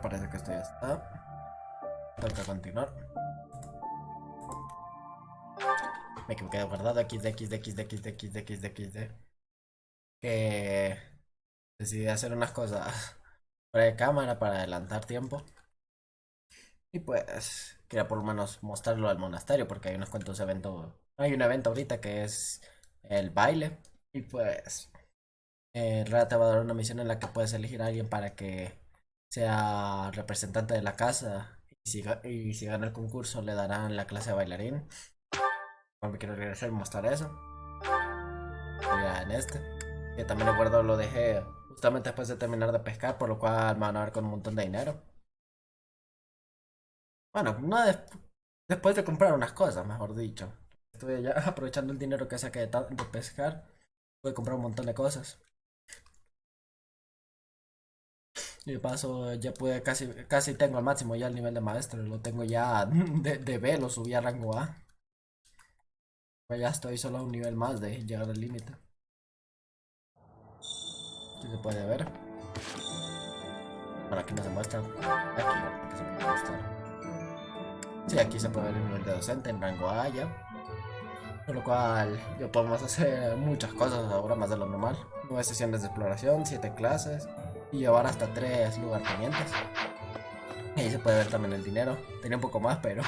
Bueno, parece que esto ya está. Toca continuar. Me equivoqué de guardado XD. Que decidí hacer unas cosas fuera de cámara para adelantar tiempo. Y pues quería por lo menos mostrarlo al monasterio porque hay unos cuantos eventos. Hay un evento ahorita que es el baile. Y pues Rara te va a dar una misión en la que puedes elegir a alguien para que sea representante de la casa. Y si gana el concurso le darán la clase de bailarín. Bueno, me quiero regresar y mostrar eso. Sería en este. Que también recuerdo lo dejé justamente después de terminar de pescar, por lo cual me van a ver con un montón de dinero. Bueno, no después de comprar unas cosas, mejor dicho. Estuve ya aprovechando el dinero que saqué de pescar. Pude comprar un montón de cosas. Y de paso ya pude, casi tengo al máximo ya el nivel de maestro. Lo tengo ya de B, lo subí a rango A. Pues ya estoy solo a un nivel más de llegar al límite. Aquí se puede ver. Bueno, aquí no se muestra. Aquí no se puede mostrar. Sí, aquí se puede ver el nivel de docente en rango A ya. Con lo cual ya podemos hacer muchas cosas ahora más de lo normal. 9 sesiones de exploración, 7 clases y llevar hasta 3 lugartenientes. Y ahí se puede ver también el dinero. Tenía un poco más, pero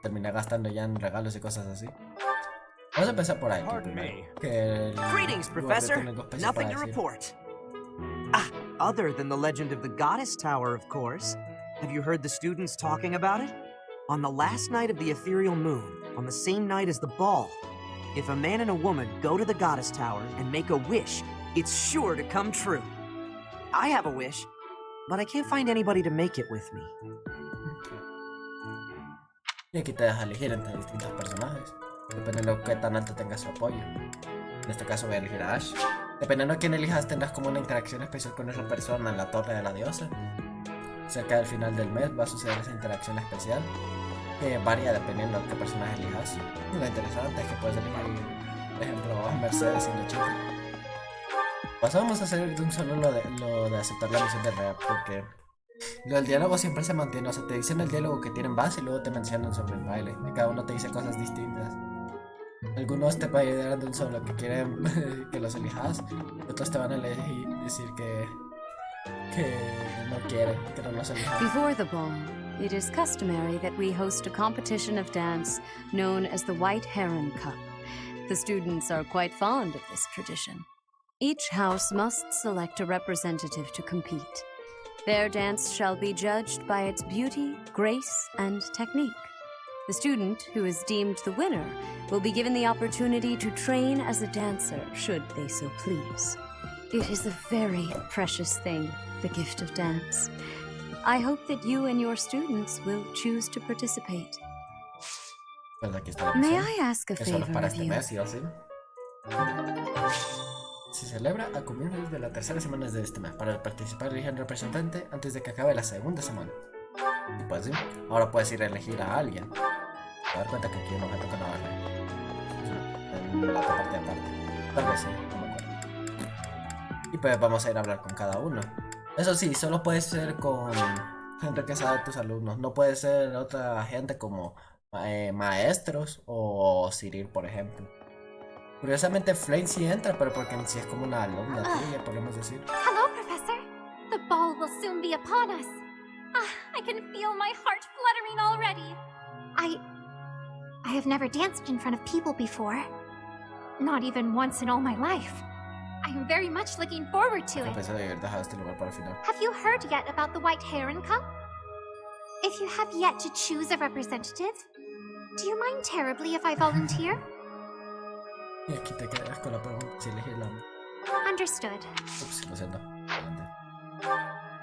terminé gastando ya en regalos y cosas así. Vamos a empezar por ahí primero. Greetings, Professor. Nothing to report. Other than the legend of the Goddess Tower, of course. Have you heard the students talking about it? On the last night of the ethereal moon, on the same night as the ball, if a man and a woman go to the Goddess Tower and make a wish, it's sure to come true. I have a wish, but I can't find anybody to make it with me. Y aquí te deja elegir entre distintos personajes, dependiendo de qué tan alto tenga su apoyo. En este caso voy a elegir a Ash. Dependiendo de quién elijas, tendrás como una interacción especial con esa persona en la torre de la diosa. Cerca del final del mes va a suceder esa interacción especial, que varía dependiendo de qué personaje elijas. Lo interesante es que puedes elegir, por ejemplo, a Mercedes siendo chica. Pues vamos a hacer de un solo lo de aceptar la misión de Rap, porque lo del diálogo siempre se mantiene. O sea, te dicen el diálogo que tienen base y luego te mencionan sobre el baile. Y cada uno te dice cosas distintas. Algunos te van a ayudar de un solo que quieren que los elijas. Otros te van a decir que no quieren, que no los elijas. Before the ball, it is customary that we host a competition of dance known as the White Heron Cup. The students are quite fond of this tradition. Each house must select a representative to compete. Their dance shall be judged by its beauty, grace, and technique. The student who is deemed the winner will be given the opportunity to train as a dancer, should they so please. It is a very precious thing, the gift of dance. I hope that you and your students will choose to participate. Pues aquí está la May misión. I ask a Que solo es favor para of este you? mes, ¿sí o sí? Se celebra a comienzos de la tercera semana de este mes. Para participar, elige un representante antes de que acabe la segunda semana. Y pues sí, ahora puedes ir a elegir a alguien. Te dar cuenta que aquí hay un objeto que no agarré. En la otra parte aparte. Tal vez sí, no me acuerdo. Y pues vamos a ir a hablar con cada uno. Eso sí, solo puede ser con gente que sea de tus alumnos. No puede ser otra gente como maestros o Cyril, por ejemplo. Curiosamente, Flame sí entra, pero porque en sí es como una alumna tuya, podemos decir. Hello, Professor. The ball will soon be upon us. I can feel my heart fluttering already. I have never danced in front of people before. Not even once in all my life. I am very much looking forward to it. Pensé de haber dejado este lugar para el final. Have you heard yet about the White Heron Cup? If you have yet to choose a representative, do you mind terribly if I volunteer? Y aquí te quedas con la pregunta si elegir la... Understood. Ups, lo siento. Adelante.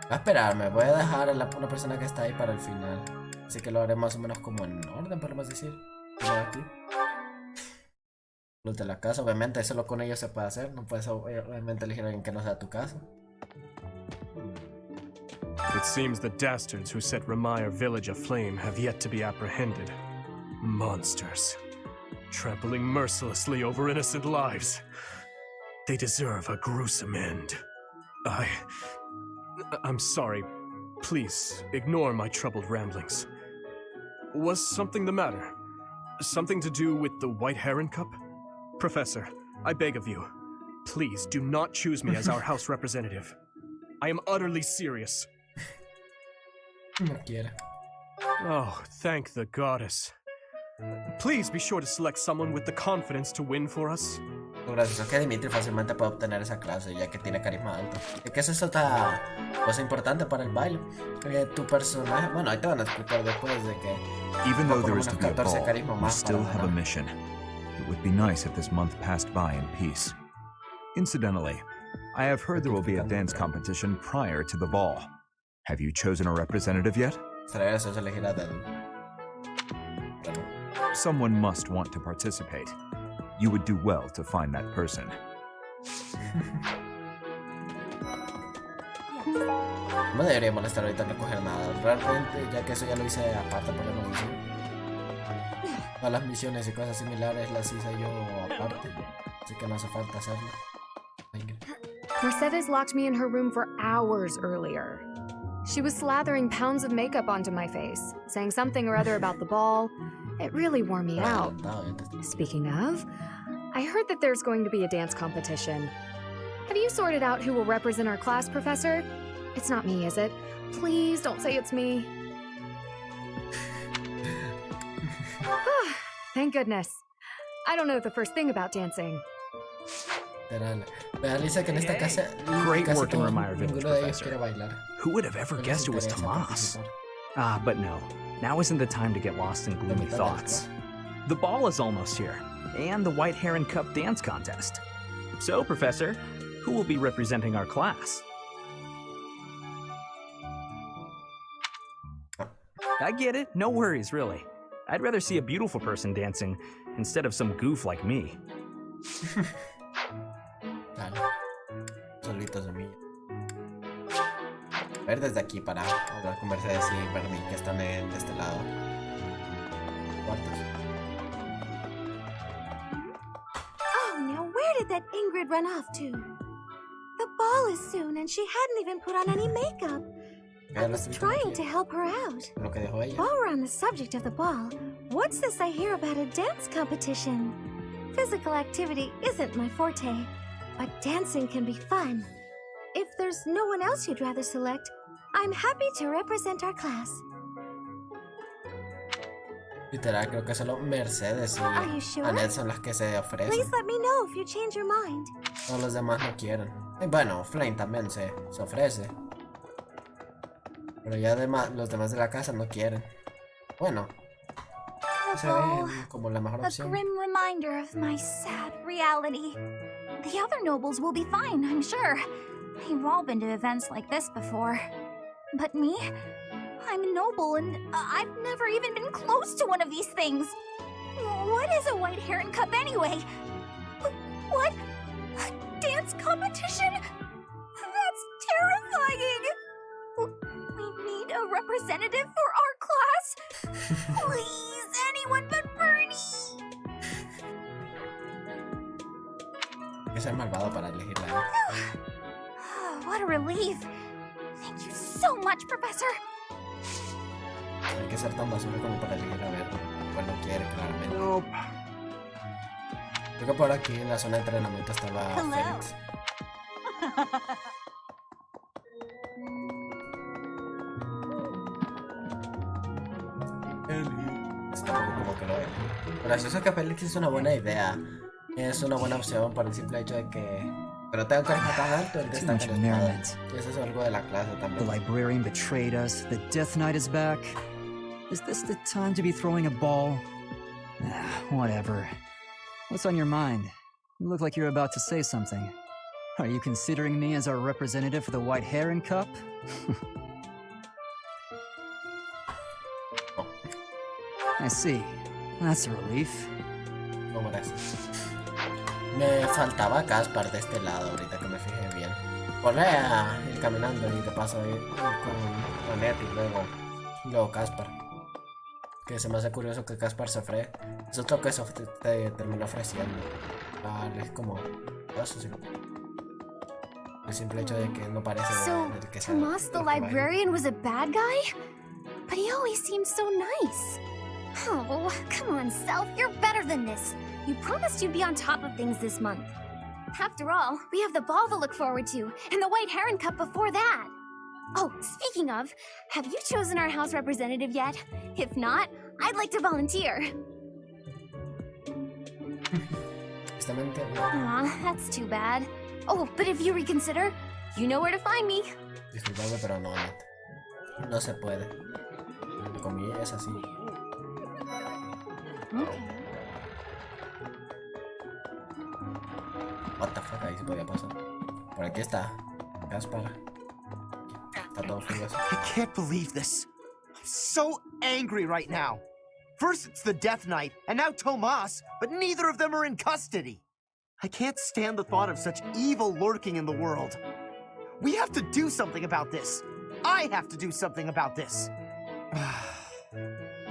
Va a esperarme, voy a dejar a una persona que está ahí para el final. Así que lo haré más o menos como en orden, podemos decir. Aquí. Los de la casa, obviamente, solo con ellos se puede hacer. No puedes obviamente elegir a alguien que no sea tu casa. It seems the dastards who set Ramire village aflame have yet to be apprehended. Monsters. Trampling mercilessly over innocent lives. They deserve a gruesome end. I'm sorry. Please, ignore my troubled ramblings. Was something the matter? Something to do with the White Heron Cup? Professor, I beg of you, please do not choose me as our house representative. I am utterly serious. No quiere. Oh, thank the goddess. Please be sure to select someone with the confidence to win for us. Lo gracioso es que Dimitri fácilmente puede obtener esa clase, ya que tiene carisma alto. Y que eso es otra cosa importante para el baile. Tu personaje, bueno, ahí te van a explicar después de que Even though por there lo is to menos be a 14 ball, carisma we más still para have a ganar. mission. It would be nice if this month passed by in peace. Incidentally, I have heard there will be a dance competition prior to the ball. Have you chosen a representative yet? Será gracioso elegir a Dedu. Someone must want to participate. You would do well to find that person. No debería molestar ahorita en recoger nada, realmente, ya que eso ya lo hice aparte por la misión. Todas las misiones y cosas similares las hice yo aparte, así que no hace falta hacerlo. Mercedes locked me in her room for hours earlier. She was slathering pounds of makeup onto my face, saying something or other about the ball. It really wore me out. Speaking of, I heard that there's going to be a dance competition. Have you sorted out who will represent our class, Professor? It's not me, is it? Please don't say it's me. Thank goodness. I don't know the first thing about dancing. Dice que en esta casa Great work in todo, Remire Village, ninguno de ellos Professor. quiere bailar. Who would have ever No les guessed it was interesa Tomas? participar. But no. Now isn't the time to get lost in gloomy mitad de thoughts. The ball is almost here, and the White Heron Cup dance contest. So, Professor, who will be representing our class? I get it. No worries, really. I'd rather see a beautiful person dancing instead of some goof like me. Dale. Solito semilla. A ver desde aquí para hablar con Mercedes y Bernie que están de este lado. Cuartos. Oh, now where did that Ingrid run off to? The ball is soon, and she hadn't even put on any makeup. I was trying to help her out. Lo que dejó ella. While we're on the subject of the ball, what's this I hear about a dance competition? Physical activity isn't my forte, but dancing can be fun. If there's no one else you'd rather select, I'm happy to represent our class. Literal, creo que solo Mercedes Are you y sure? Annette son las que se ofrecen. Please let me know if you change your mind. Todos los demás no quieren. Y bueno, Flame también se ofrece. Pero ya los demás de la casa no quieren. Bueno, se ven como la mejor A opción. grim reminder of my sad reality. The other nobles will be fine, I'm sure. They've all been to events like this before. But me? I'm a noble and I've never even been close to one of these things. What is a White Heron Cup anyway? What? A dance competition? That's terrifying! We need a representative for our class? Please, anyone but Bernie! Hay que ser malvado para elegirla. What a relief. Thank you so much, Professor. Hay que ser tan basura como para elegir a ver cuál no quiere, claramente. Nope. Creo que por aquí en la zona de entrenamiento estaba Hello. Félix. Tampoco como que lo veo. Pero eso es que Félix es una buena idea. Es una buena opción por el simple hecho de que... Pero tengo un carisma tan alto, él destaca en la espada. Y eso es algo de la clase The también. librarian betrayed us. The Death Knight is back. Is this the time to be throwing a ball? Whatever. What's on your mind? You look like you're about to say something. Are you considering me as our representative for the White Heron Cup? I see. That's a relief. No, gracias. Me faltaba Caspar de este lado, ahorita que me fijé bien. Ponle a ir caminando y de paso ir con Annette y luego Caspar. Que se me hace curioso que Caspar se ofrece. Eso es lo que te termina ofreciendo. Vale, es como... Eso sí. El simple hecho de que no parece So, el que sea Tomas the el que baila. librarian was a bad guy? But he always seemed so nice. Oh, come on, Self, you're better than this. You promised you'd be on top of things this month. After all, we have the ball to look forward to, and the White Heron Cup before that. Oh, speaking of, have you chosen our house representative yet? If not, I'd like to volunteer. Justamente, no. Aw, that's too bad. Oh, but if you reconsider, you know where to find me. Disculpame, pero no, no se puede. Con mi es así. What the fuck, ahí se podía pasar. Por aquí está Gaspar. Está todo frío. I can't believe this. I'm so angry right now. First it's the Death Knight, and now Tomas, but neither of them are in custody. I can't stand the thought of such evil lurking in the world. We have to do something about this. I have to do something about this.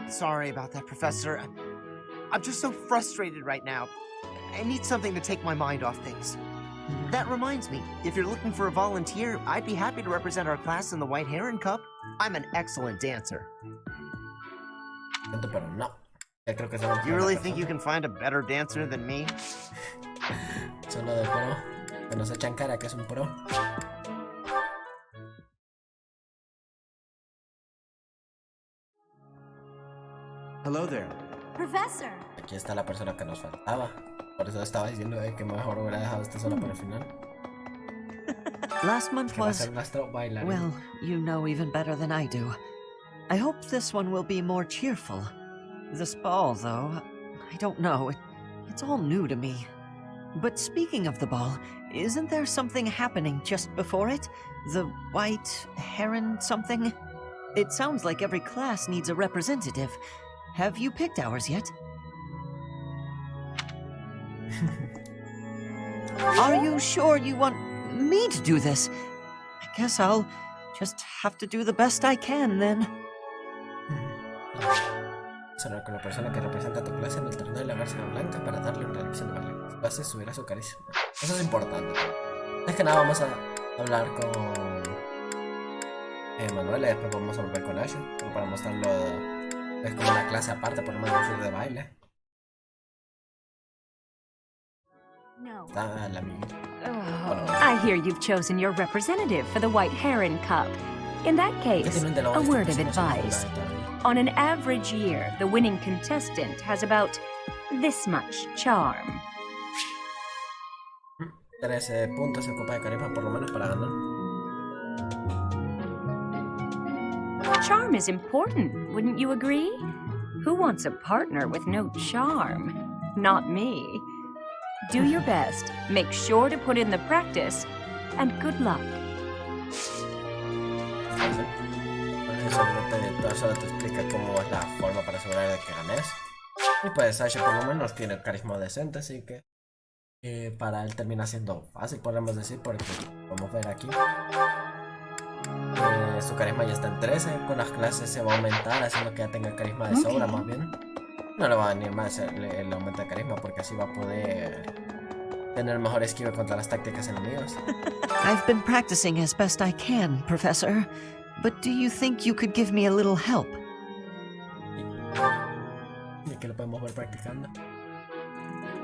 Sorry about that, Professor. I'm just so frustrated right now. I need something to take my mind off things. That reminds me, if you're looking for a volunteer, I'd be happy to represent our class in the White Heron Cup. I'm an excellent dancer. Pero no. Ya creo que somos You really think you can find a better dancer than me? Solo de pro. Que nos echan cara que es un pro. Hello there. Professor. Aquí está la persona que nos faltaba. Por eso estaba diciendo que mejor hubiera dejado esta sola para el final. Last month Que va a was, ser nuestro bailarín. well, you know even better than I do. I hope this one will be more cheerful. This ball, though, I don't know. It's all new to me. But speaking of the ball, isn't there something happening just before it? The White Heron something? It sounds like every class needs a representative. Have you picked ours yet? Are you sure you want me to do this? I guess I'll just have to do the best I can then. Hablar con la persona que representa a tu clase en el torneo de la Garza Blanca para darle una lección de baile. Si lo haces, subirá su carisma. Eso es importante. Es que nada, vamos a hablar con Manuel y después vamos a volver con Asher para mostrarlo. Es como una clase aparte, por lo menos de baile. No. Está la amiga. I hear you've chosen your representative for the White Heron Cup. In that case, a word of advice. On an average year, the winning contestant has about this much charm. 13 puntos se ocupa de carisma por lo menos para ganar. Charm is important, wouldn't you agree? Who wants a partner with no charm? Not me. Do your best, make sure to put in the practice, and good luck. Solo te explica cómo es la forma para asegurar de que ganes. Y pues Asher por lo menos tiene carisma decente, así que para él termina siendo fácil, podemos decir, porque vamos a ver aquí. Su carisma ya está en 13, con las clases se va a aumentar, haciendo que ya tenga carisma de sobra más bien. No le va a venir más el aumento de carisma, porque así va a poder tener mejor esquiva contra las tácticas enemigas. I've been practicing as best I can, Professor. But do you think you could give me a little help? Y aquí lo podemos ver practicando.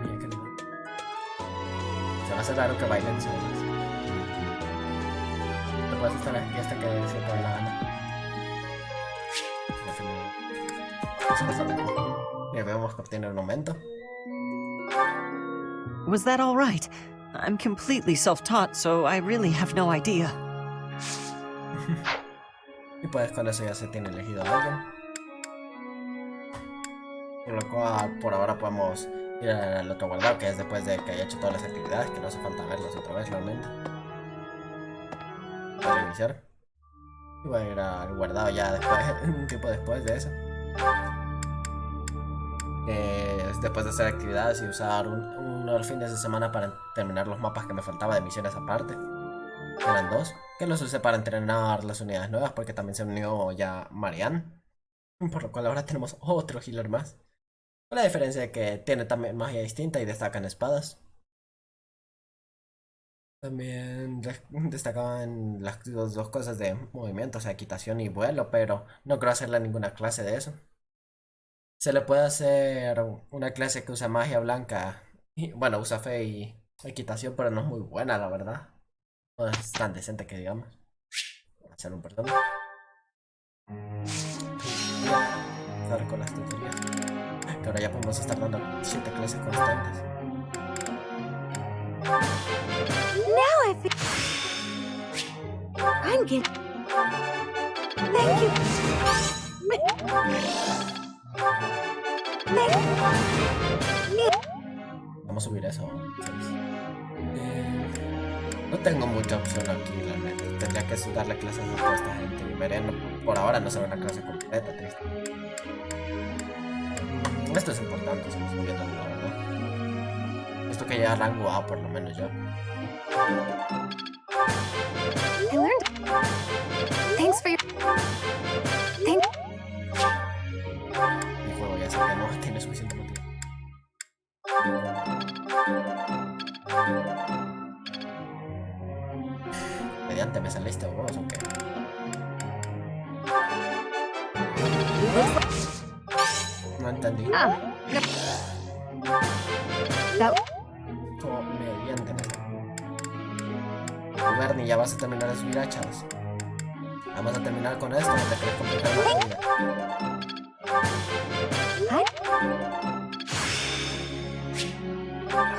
Mira qué lindo. Se va a hacer raro que bailen solos. No puedes estar aquí hasta que se te dé la gana. Y vemos que obtiene un aumento. Was that all right? I'm completely self-taught, so I really have no idea. Y pues con eso ya se tiene elegido a alguien. Por lo cual por ahora podemos ir al otro guardado, que es después de que haya hecho todas las actividades, que no hace falta verlas otra vez realmente. Voy a iniciar. Y voy a ir al guardado ya después, un tiempo después de eso. Después de hacer actividades y usar unos fines de semana para terminar los mapas que me faltaba de misiones aparte. Eran 2, que los usé para entrenar las unidades nuevas, porque también se unió ya Marianne, por lo cual ahora tenemos otro healer más, con la diferencia de que tiene también magia distinta y destacan espadas. También destacaban las dos cosas de movimiento, o sea, equitación y vuelo, pero no creo hacerle ninguna clase de eso. Se le puede hacer una clase que usa magia blanca, bueno, usa fe y equitación, pero no es muy buena, la verdad. No es tan decente que digamos. Hacer un perdón. Estar con las tutorías. Que ahora ya podemos estar dando 7 clases constantes. Now I feel... I'm getting... Thank you. Vamos a subir eso. No tengo mucha opción aquí, realmente. Tendría que darle clases a toda esta gente. Y veré, por ahora no será una clase completa, triste. Esto es importante, estamos subiendo, la verdad. Esto que ya rango A, por lo menos yo. I learned. Thanks for your... Thank... Mi juego ya sé que no tiene suficiente motivo. Mediante me saliste vos, ¿o qué? No entendí. Como mediante me salió. Bernie, ya vas a terminar de subir hachas. Vamos a terminar con esto, no te querés complicar más la vida.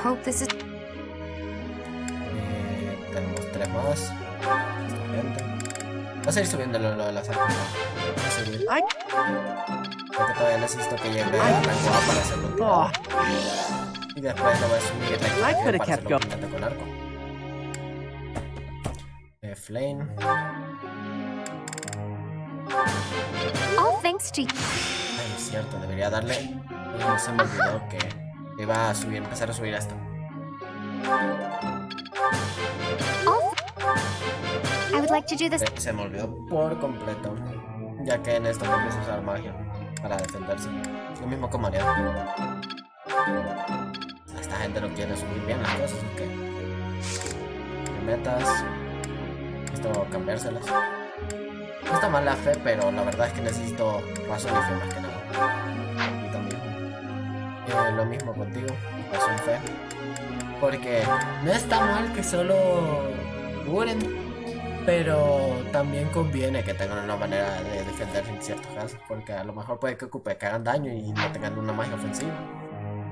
Hope this is... Tenemos 3 más. Excelente. Vas a ir subiendo lo de las armas. Porque todavía necesito que llegue a rango A para hacerlo un todo. Y después lo voy a subir la equipación para hacerlo un con arco. Flame. All thanks to you. Ay, es cierto, debería darle. Se me olvidó que iba a subir, empezar a subir esto. I would like to do this. Se me olvidó por completo. Ya que en esto vamos a usar magia para defenderse. Lo mismo con Mariana. Esta gente no quiere subir bien las cosas, ¿o qué? Metas. Necesito cambiárselas. No está mal la fe, pero la verdad es que necesito razón y fe más que nada. Y también lo mismo contigo, razón y fe. Porque no está mal que solo duren, pero también conviene que tengan una manera de defenderse en ciertos casos. Porque a lo mejor puede que ocupe que hagan daño y no tengan una magia ofensiva.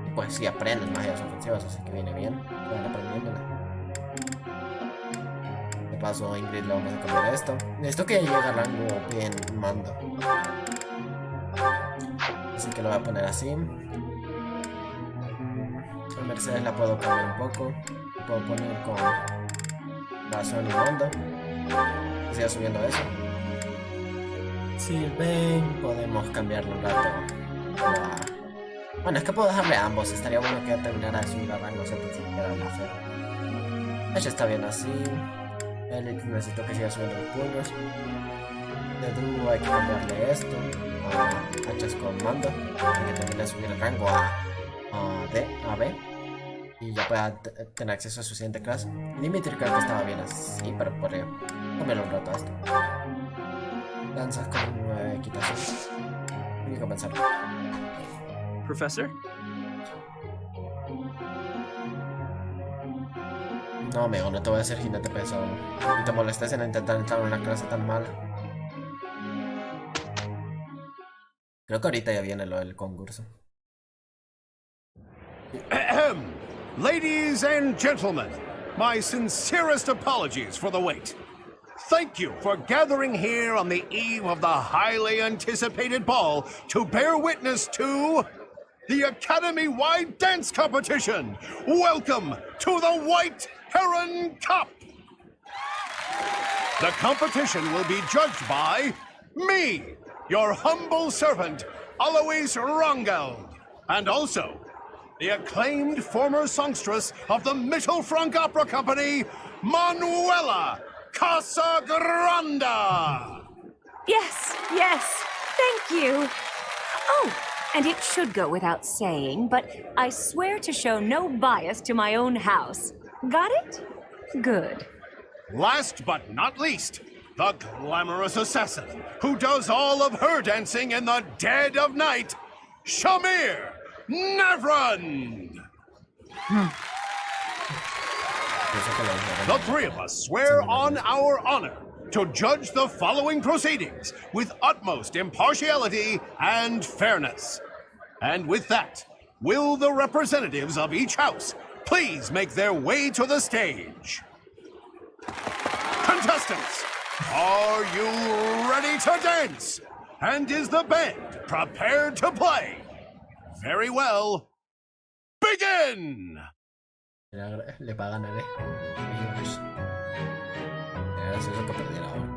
Y pues si aprenden magias ofensivas, así que viene bien. Van aprendiéndola. Paso a Ingrid le vamos a cambiar esto. Esto que llega a rango bien mando. Así que lo voy a poner así. A Mercedes la puedo cambiar un poco. La puedo poner con razón y mando. Que siga subiendo eso. Sylvain podemos cambiarlo un rato. Bueno, es que puedo dejarle a ambos. Estaría bueno que terminara de subir a rango Z sin quedar la fe. Ella está bien así. Necesito que siga subiendo los puños. De dúo hay que cambiarle esto a hachas con mando para que termine de subir el rango a B y ya pueda tener acceso a su siguiente clase. Dimitri creo que estaba bien así, pero podría cambiarlo un rato a esto. Danzas con equitación. Hay que compensarlo. Professor? No, amigo, no te voy a hacer jinete pesado. No te molestes en intentar entrar en una clase tan mala. Creo que ahorita ya viene lo del concurso. Ladies and gentlemen, my sincerest apologies for the wait. Thank you for gathering here on the eve of the highly anticipated ball to bear witness to the Academy-wide dance competition. Welcome to the White Heron Cup. The competition will be judged by me, your humble servant, Alois Rangel, and also the acclaimed former songstress of the Mittelfrank Opera Company, Manuela Casagranda. Yes, thank you. Oh, and it should go without saying, but I swear to show no bias to my own house. Got it? Good. Last but not least, the glamorous assassin who does all of her dancing in the dead of night, Shamir Navran! The three of us swear on our honor to judge the following proceedings with utmost impartiality and fairness. And with that, will the representatives of each house please make their way to the stage? Contestants, are you ready to dance? And is the band prepared to play? Very well. Begin! Le pagan a él. Era gracioso que perdiera ahora.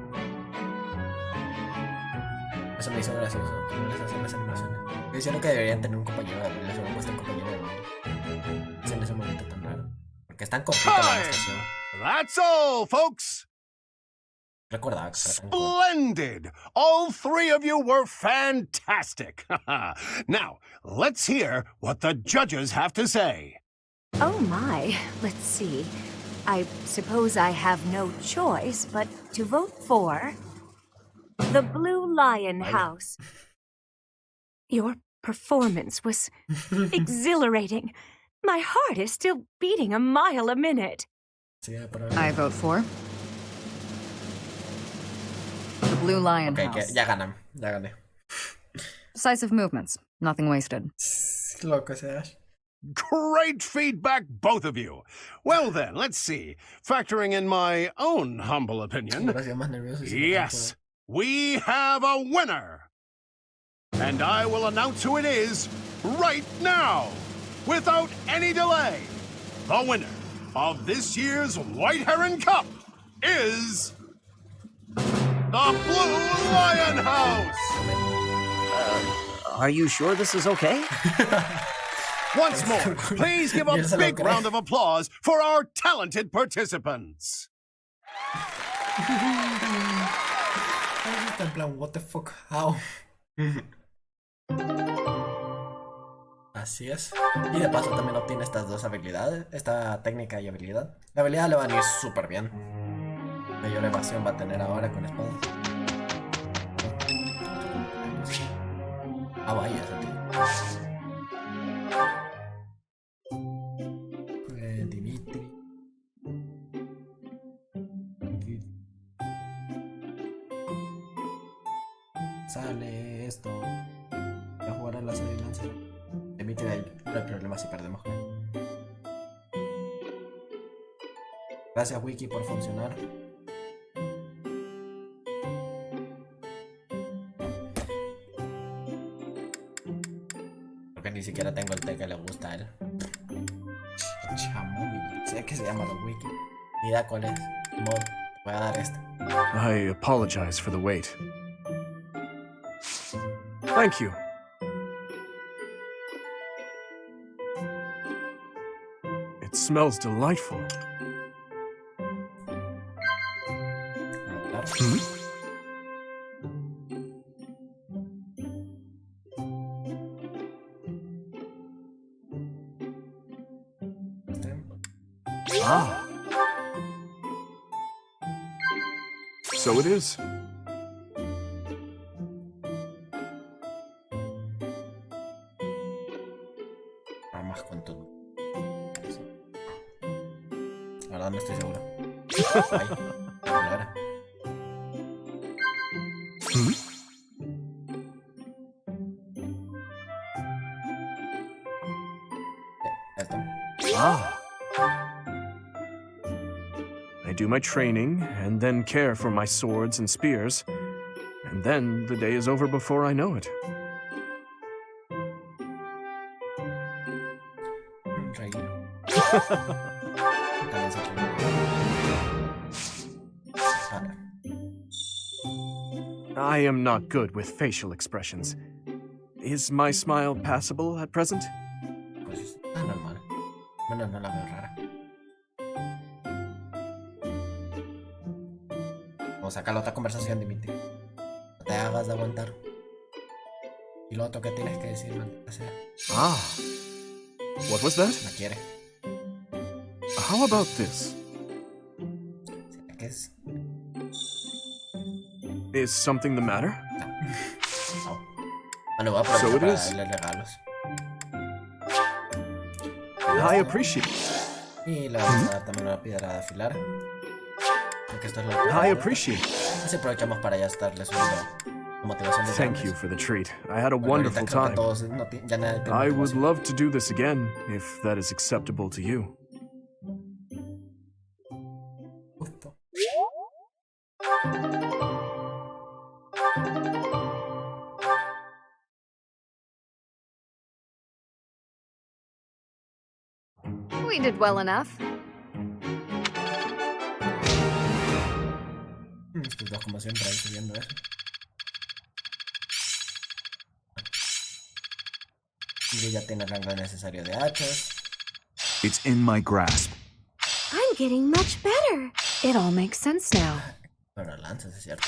Eso me hizo gracioso. No les hacen las animaciones. Yo diciendo que deberían tener un compañero de les hubieran puesto un compañero de es en ese momento tan raro. Porque es tan cortita la animación. That's all, folks! Recordaba que Splendid! All three of you were fantastic! Now, let's hear what the judges have to say. Oh my, let's see. I suppose I have no choice but to vote for the Blue Lion House. Your performance was exhilarating. My heart is still beating a mile a minute. I vote for the Blue Lion House. Ya ganan, ya gané. Decisive movements, nothing wasted. Loco seas. Great feedback, both of you. Well then, let's see. Factoring in my own humble opinion, yes, we have a winner. And I will announce who it is right now, without any delay. The winner of this year's White Heron Cup is the Blue Lion House! Are you sure this is okay? Once more, please give a big round of applause for our talented participants. En plan, what the fuck, how? Así es. Y de paso también obtiene estas dos habilidades, esta técnica y habilidad. La habilidad le va a ir súper bien. Mayor evasión va a tener ahora con espada. Ah, vaya, Dimitri. Sale esto. Voy a jugar a las adivinanzas. Dimitri, no hay problema si perdemos. Gracias, Wiki, por funcionar. Porque ni siquiera tengo el té que le gusta a él. Chamomile. Sé que se llama los Wiki. Mira cuál es. Mod. Voy a dar este. I apologize for the wait. Thank you. It smells delightful. Hmm? Ah. So it is. Más con todo. La verdad no estoy seguro. Ay, no era. Esto. Ah. I do my training, and then care for my swords and spears, and then the day is over before I know it. I am not good with facial expressions. Is my smile passable at present? Pues está normal. Bueno, no la veo rara. O saca la otra conversación, Dimitri. No te hagas de aguantar. Y lo otro que tienes que decir, man. O sea, Ah. What was that? no quiere. How about this? ¿qué es? Is something the matter? No. Bueno, voy a aprovechar So it para is. darle regalos. I appreciate. Y le vamos a dar también una piedra de afilar. Porque esto es lo que I appreciate. Así aprovechamos para ya estarle subiendo la motivación de Thank you for the treat. I had a wonderful time. I would love to do this again, if that is acceptable to you. We did well enough. Estos dos como siempre ahí subiendo eso. Y ya tiene el rango necesario de hachas. It's in my grasp. I'm getting much better. It all makes sense now. Bueno, lanzas, es cierto.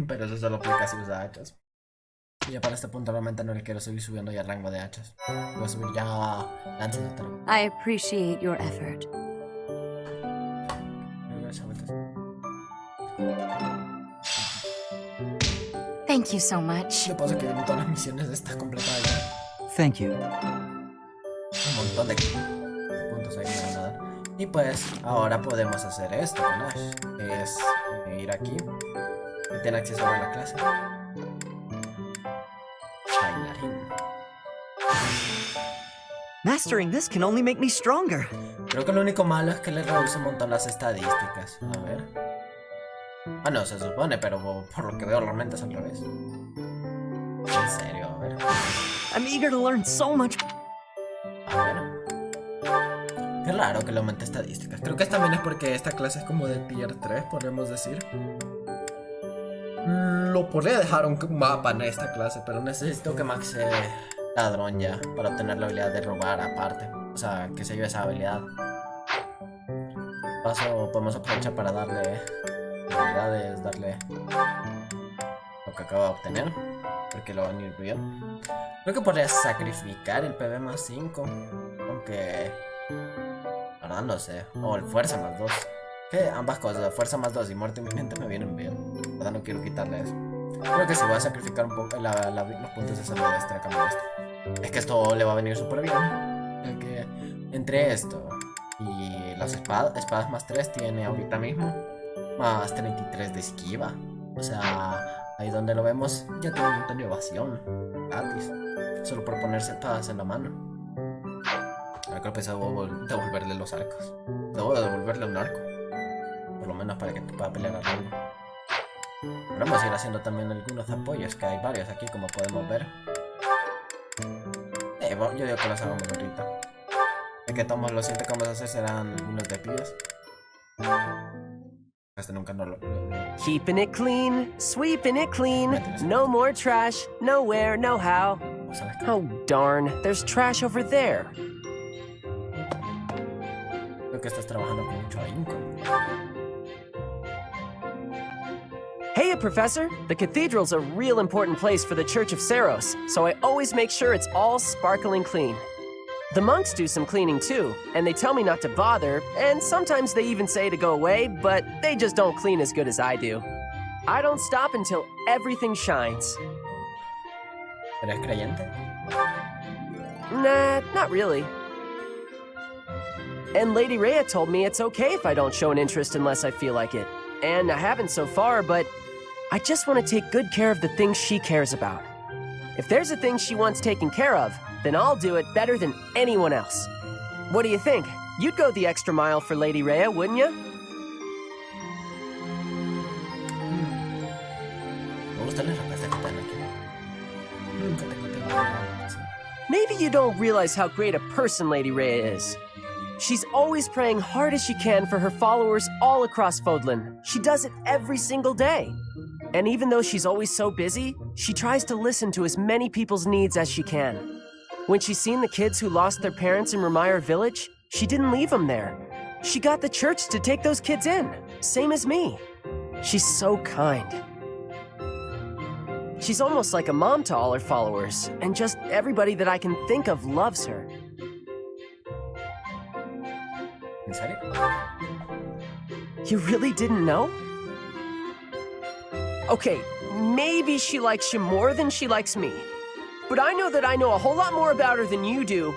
Pero eso solo aplica si usa hachas. Y ya para este punto realmente no le quiero seguir subiendo ya el rango de hachas. Voy a subir ya lanzas otra vez. I appreciate your effort. Thank you so much. Lo que pasa es que vienen todas las misiones de estas completadas ya. Thank you. Un montón de puntos ahí me van a dar. Y pues ahora podemos hacer esto con Ash. Es ir aquí. Que tiene acceso a la clase. Bailarín. Mastering this can only make me stronger. Creo que lo único malo es que le reduce un montón las estadísticas. A ver. Ah, no, se supone, pero por lo que veo realmente es al revés. En serio, a ver. I'm eager to learn so much. A ver. Qué raro que le aumente estadísticas. Creo que también es porque esta clase es como de tier 3, podemos decir. Lo podría dejar un mapa en esta clase, pero necesito que maxe ladrón ya para obtener la habilidad de robar aparte. O sea, que se lleve esa habilidad. Paso, podemos aprovechar para darle habilidades, darle lo que acabo de obtener, porque lo van a ir bien. Creo que podría sacrificar el PB más 5, aunque ahora no sé, o el fuerza más 2. Que ambas cosas, fuerza más 2 y muerte inminente me vienen bien. La verdad no quiero quitarle eso. Creo que si voy a sacrificar un poco los puntos de salud extra, cambio esto. Es que esto le va a venir súper bien. El que entre esto y las espadas más 3 tiene ahorita mismo más 33 de esquiva. O sea, ahí donde lo vemos ya tiene un montón de evasión gratis. Solo por ponerse espadas en la mano. Ahora creo que debo devolverle los arcos. Debo devolverle un arco. Por lo menos para que pueda pelear a rango. Pero vamos a ir haciendo también algunos apoyos, que hay varios aquí como podemos ver. Yo digo que los hagamos ahorita. El que tomo lo siguiente que vamos a hacer serán algunos de pies. Este nunca no lo... Keeping it clean, sweeping it clean. No more trash, nowhere, no how. Oh darn, there's trash over there. Creo que estás trabajando con mucho ahínco. Hey, Professor! The cathedral's a real important place for the Church of Seros, so I always make sure it's all sparkling clean. The monks do some cleaning too, and they tell me not to bother, and sometimes they even say to go away, but they just don't clean as good as I do. I don't stop until everything shines. ¿Eres creyente? Nah, not really. And Lady Rhea told me it's okay if I don't show an interest unless I feel like it. And I haven't so far, but I just want to take good care of the things she cares about. If there's a thing she wants taken care of, then I'll do it better than anyone else. What do you think? You'd go the extra mile for Lady Rhea, wouldn't you? Me gusta la respuesta que dan aquí. Nunca te conté nada. Maybe you don't realize how great a person Lady Rhea is. She's always praying hard as she can for her followers all across Fodlan. She does it every single day. And even though she's always so busy, she tries to listen to as many people's needs as she can. When she's seen the kids who lost their parents in Ramire Village, she didn't leave them there. She got the church to take those kids in, same as me. She's so kind. She's almost like a mom to all her followers, and just everybody that I can think of loves her. ¿En serio? You really didn't know? Okay, maybe she likes you more than she likes me. But I know that I know a whole lot more about her than you do.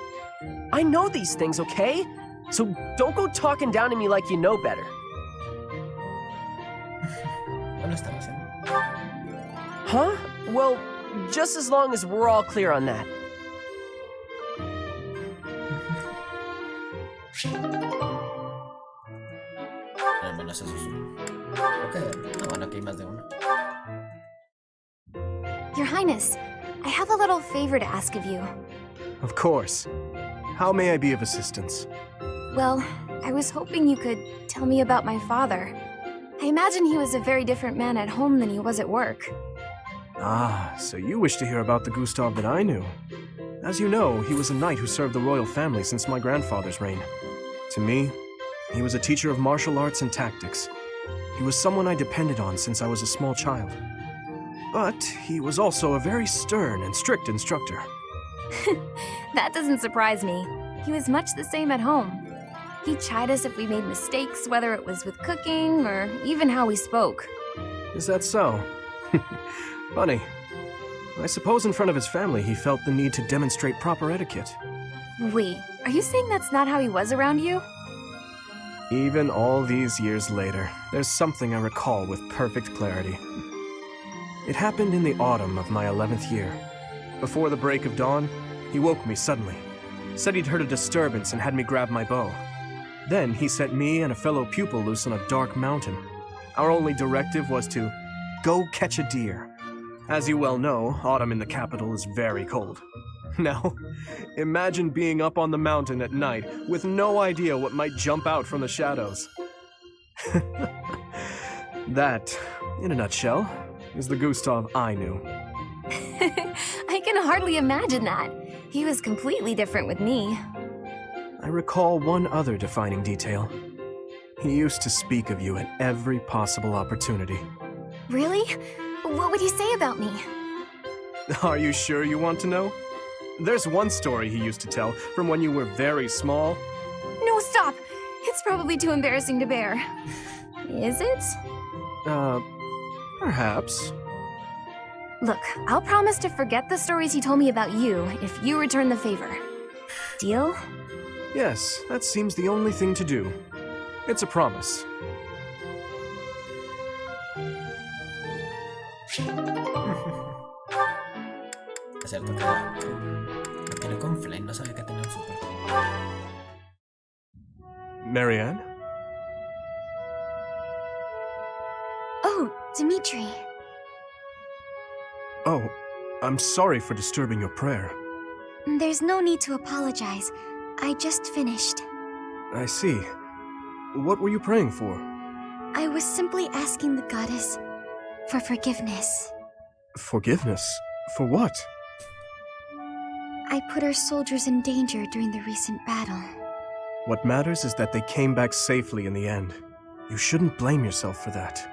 I know these things, okay? So don't go talking down to me like you know better. Huh? Well, just as long as we're all clear on that. Menos eso. Ok, bueno, aquí hay más de uno. Your Highness, I have a little favor to ask of you. Of course. How may I be of assistance? Well, I was hoping you could tell me about my father. I imagine he was a very different man at home than he was at work. Ah, so you wish to hear about the Gustav that I knew. As you know, he was a knight who served the royal family since my grandfather's reign. To me, he was a teacher of martial arts and tactics. He was someone I depended on since I was a small child. But he was also a very stern and strict instructor. That doesn't surprise me. He was much the same at home. He'd chide us if we made mistakes, whether it was with cooking or even how we spoke. Is that so? Funny. I suppose in front of his family he felt the need to demonstrate proper etiquette. Wait, are you saying that's not how he was around you? Even all these years later, there's something I recall with perfect clarity. It happened in the autumn of my 11th year. Before the break of dawn, he woke me suddenly, said he'd heard a disturbance and had me grab my bow. Then he sent me and a fellow pupil loose on a dark mountain. Our only directive was to go catch a deer. As you well know, autumn in the capital is very cold. Now, imagine being up on the mountain at night with no idea what might jump out from the shadows. That, in a nutshell, is the Gustav I knew. I can hardly imagine that. He was completely different with me. I recall one other defining detail. He used to speak of you at every possible opportunity. Really? What would he say about me? Are you sure you want to know? There's one story he used to tell from when you were very small. No, stop! It's probably too embarrassing to bear. Is it? Perhaps. Look, I'll promise to forget the stories he told me about you if you return the favor. Deal? Yes, that seems the only thing to do. It's a promise. Es cierto que tiene con Flame, no sabía que tenía un super. Marianne? Oh, Dimitri. Oh, I'm sorry for disturbing your prayer. There's no need to apologize. I just finished. I see. What were you praying for? I was simply asking the goddess for forgiveness. Forgiveness? For what? I put our soldiers in danger during the recent battle. What matters is that they came back safely in the end. You shouldn't blame yourself for that.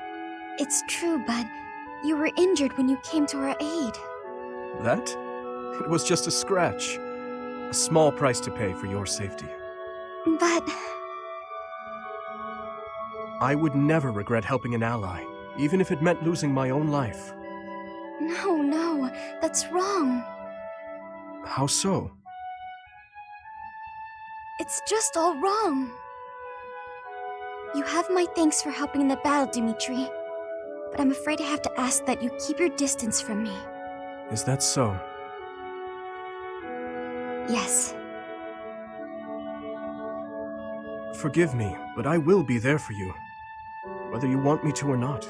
It's true, but you were injured when you came to our aid. That? It was just a scratch. A small price to pay for your safety. But... I would never regret helping an ally, even if it meant losing my own life. No, that's wrong. How so? It's just all wrong. You have my thanks for helping in the battle, Dimitri. But I'm afraid I have to ask that you keep your distance from me. Is that so? Yes. Forgive me, but I will be there for you, whether you want me to or not.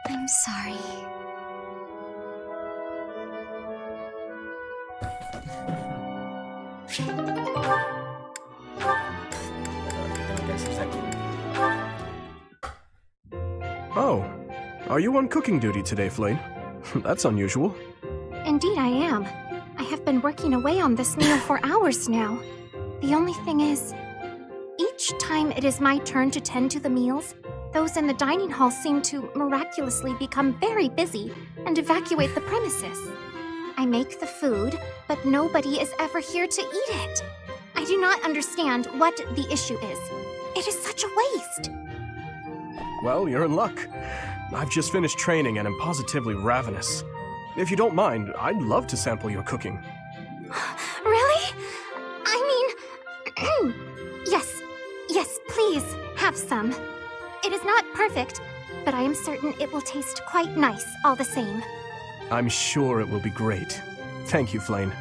I'm sorry. Oh, are you on cooking duty today, Flame? That's unusual. Indeed I am. I have been working away on this meal for hours now. The only thing is, each time it is my turn to tend to the meals, those in the dining hall seem to miraculously become very busy and evacuate the premises. I make the food, but nobody is ever here to eat it. I do not understand what the issue is. It is such a waste. Well, you're in luck. I've just finished training and am positively ravenous. If you don't mind, I'd love to sample your cooking. Really? I mean, yes, please, have some. It is not perfect, but I am certain it will taste quite nice all the same. I'm sure it will be great. Thank you, Flane.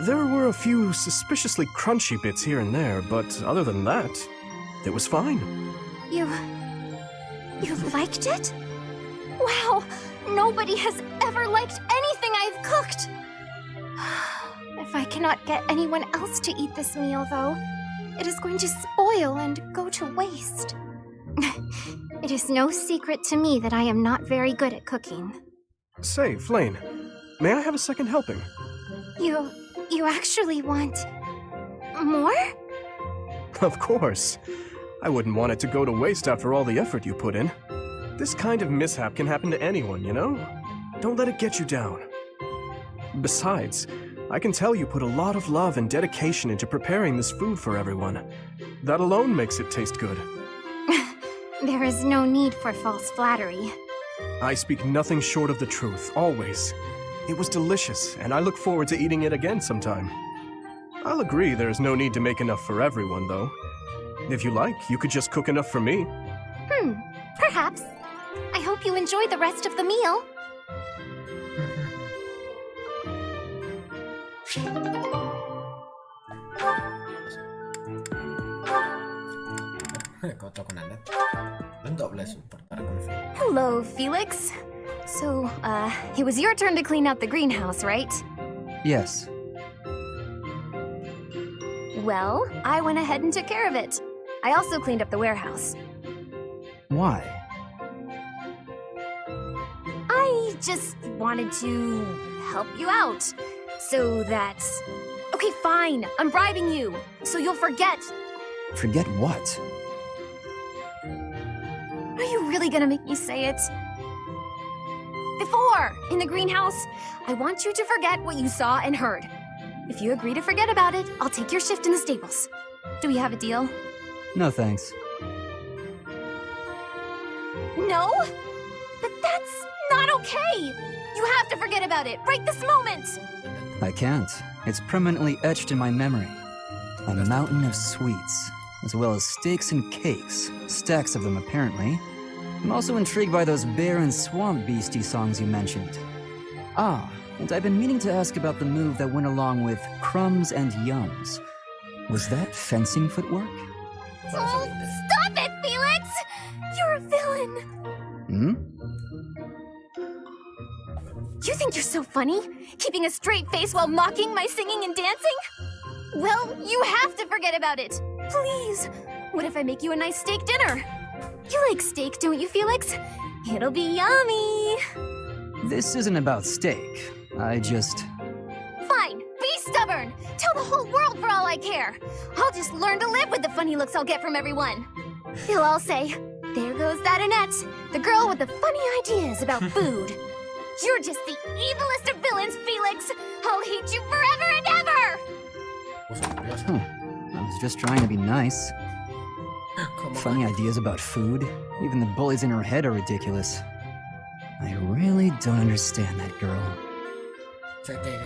There were a few suspiciously crunchy bits here and there, but other than that, it was fine. You liked it? Wow, nobody has ever liked anything I've cooked. If I cannot get anyone else to eat this meal, though, it is going to spoil and go to waste. It is no secret to me that I am not very good at cooking. Say, Flane, may I have a second helping? You actually want more? Of course. I wouldn't want it to go to waste after all the effort you put in. This kind of mishap can happen to anyone, you know? Don't let it get you down. Besides, I can tell you put a lot of love and dedication into preparing this food for everyone. That alone makes it taste good. There is no need for false flattery. I speak nothing short of the truth, always. It was delicious, and I look forward to eating it again sometime. I'll agree there is no need to make enough for everyone, though. If you like, you could just cook enough for me. Perhaps. I hope you enjoy the rest of the meal. Hello, Felix. So, it was your turn to clean out the greenhouse, right? Yes. Well, I went ahead and took care of it. I also cleaned up the warehouse. Why? I just wanted to help you out. So that... Okay, fine. I'm bribing you. So you'll forget. Forget what? Are you really gonna make me say it? Before, in the greenhouse, I want you to forget what you saw and heard. If you agree to forget about it, I'll take your shift in the stables. Do we have a deal? No thanks. No? But that's not okay! You have to forget about it, right this moment! I can't. It's permanently etched in my memory. A mountain of sweets, as well as steaks and cakes. Stacks of them, apparently. I'm also intrigued by those bear and swamp beastie songs you mentioned. Ah, and I've been meaning to ask about the move that went along with crumbs and yums. Was that fencing footwork? Oh, stop it, Felix! You're a villain! You think you're so funny? Keeping a straight face while mocking my singing and dancing? Well, you have to forget about it. Please. What if I make you a nice steak dinner? You like steak, don't you, Felix? It'll be yummy. This isn't about steak. I just... Fine. Be stubborn. Tell the whole world for all I care. I'll just learn to live with the funny looks I'll get from everyone. They'll all say, there goes that Annette, the girl with the funny ideas about food. You're just the evilest of villains, Felix! I'll hate you forever and ever! I was just trying to be nice. Funny ideas about food. Even the bullies in her head are ridiculous. I really don't understand that girl. O sea que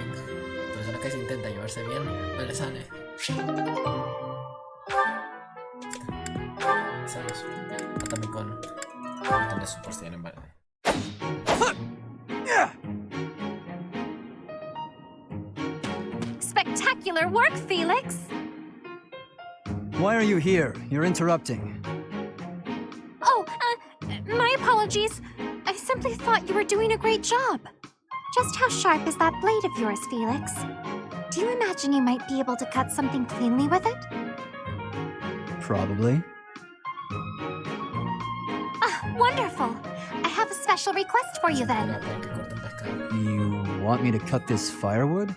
persona que se intenta llevarse bien, no le sale. ¿Sabes? También con un montón de suposición en verde. Spectacular work, Felix! Why are you here? You're interrupting. Oh, my apologies. I simply thought you were doing a great job. Just how sharp is that blade of yours, Felix? Do you imagine you might be able to cut something cleanly with it? Probably. Ah, wonderful. I have a special request for you then. You want me to cut this firewood?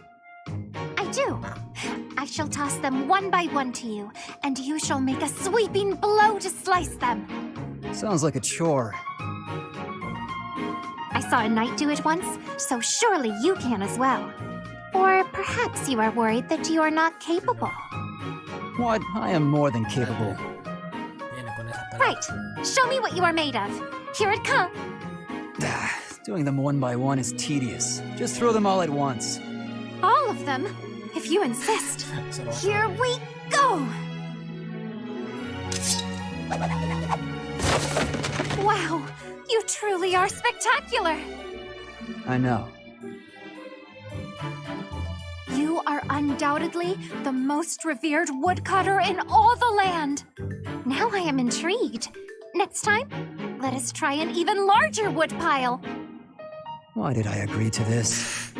I do. I shall toss them one by one to you, and you shall make a sweeping blow to slice them. Sounds like a chore. I saw a knight do it once, so surely you can as well. Or Perhaps you are worried that you are not capable. What? I am more than capable. Right. Show me what you are made of. Here it comes. Doing them one by one is tedious. Just throw them all at once. All of them? If you insist. Here we go! Wow, you truly are spectacular! I know. You are undoubtedly the most revered woodcutter in all the land. Now I am intrigued. Next time, let us try an even larger woodpile. Why did I agree to this?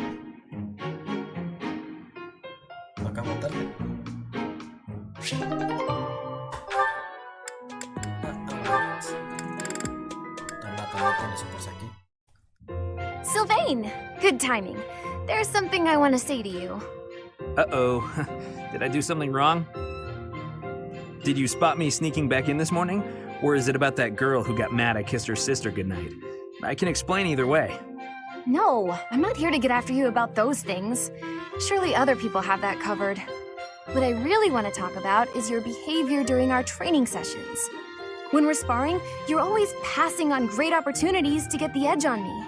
Sylvain! Good timing. There's something I want to say to you. Uh-oh. Did I do something wrong? Did you spot me sneaking back in this morning? Or is it about that girl who got mad I kissed her sister goodnight? I can explain either way. No, I'm not here to get after you about those things. Surely other people have that covered. What I really want to talk about is your behavior during our training sessions. When we're sparring, you're always passing on great opportunities to get the edge on me.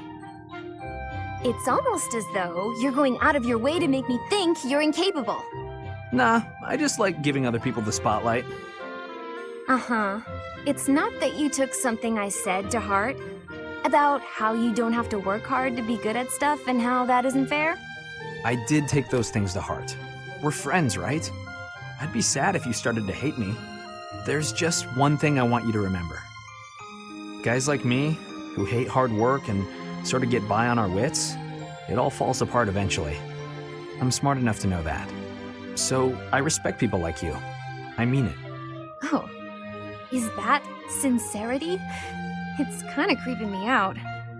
It's almost as though you're going out of your way to make me think you're incapable. Nah, I just like giving other people the spotlight. Uh-huh. It's not that you took something I said to heart about how you don't have to work hard to be good at stuff and how that isn't fair? I did take those things to heart. We're friends, right? I'd be sad if you started to hate me. There's just one thing I want you to remember. Guys like me, who hate hard work and sort of get by on our wits, it all falls apart eventually. I'm smart enough to know that. So I respect people like you. I mean it. Oh, is that sincerity? It's kind of creeping me out.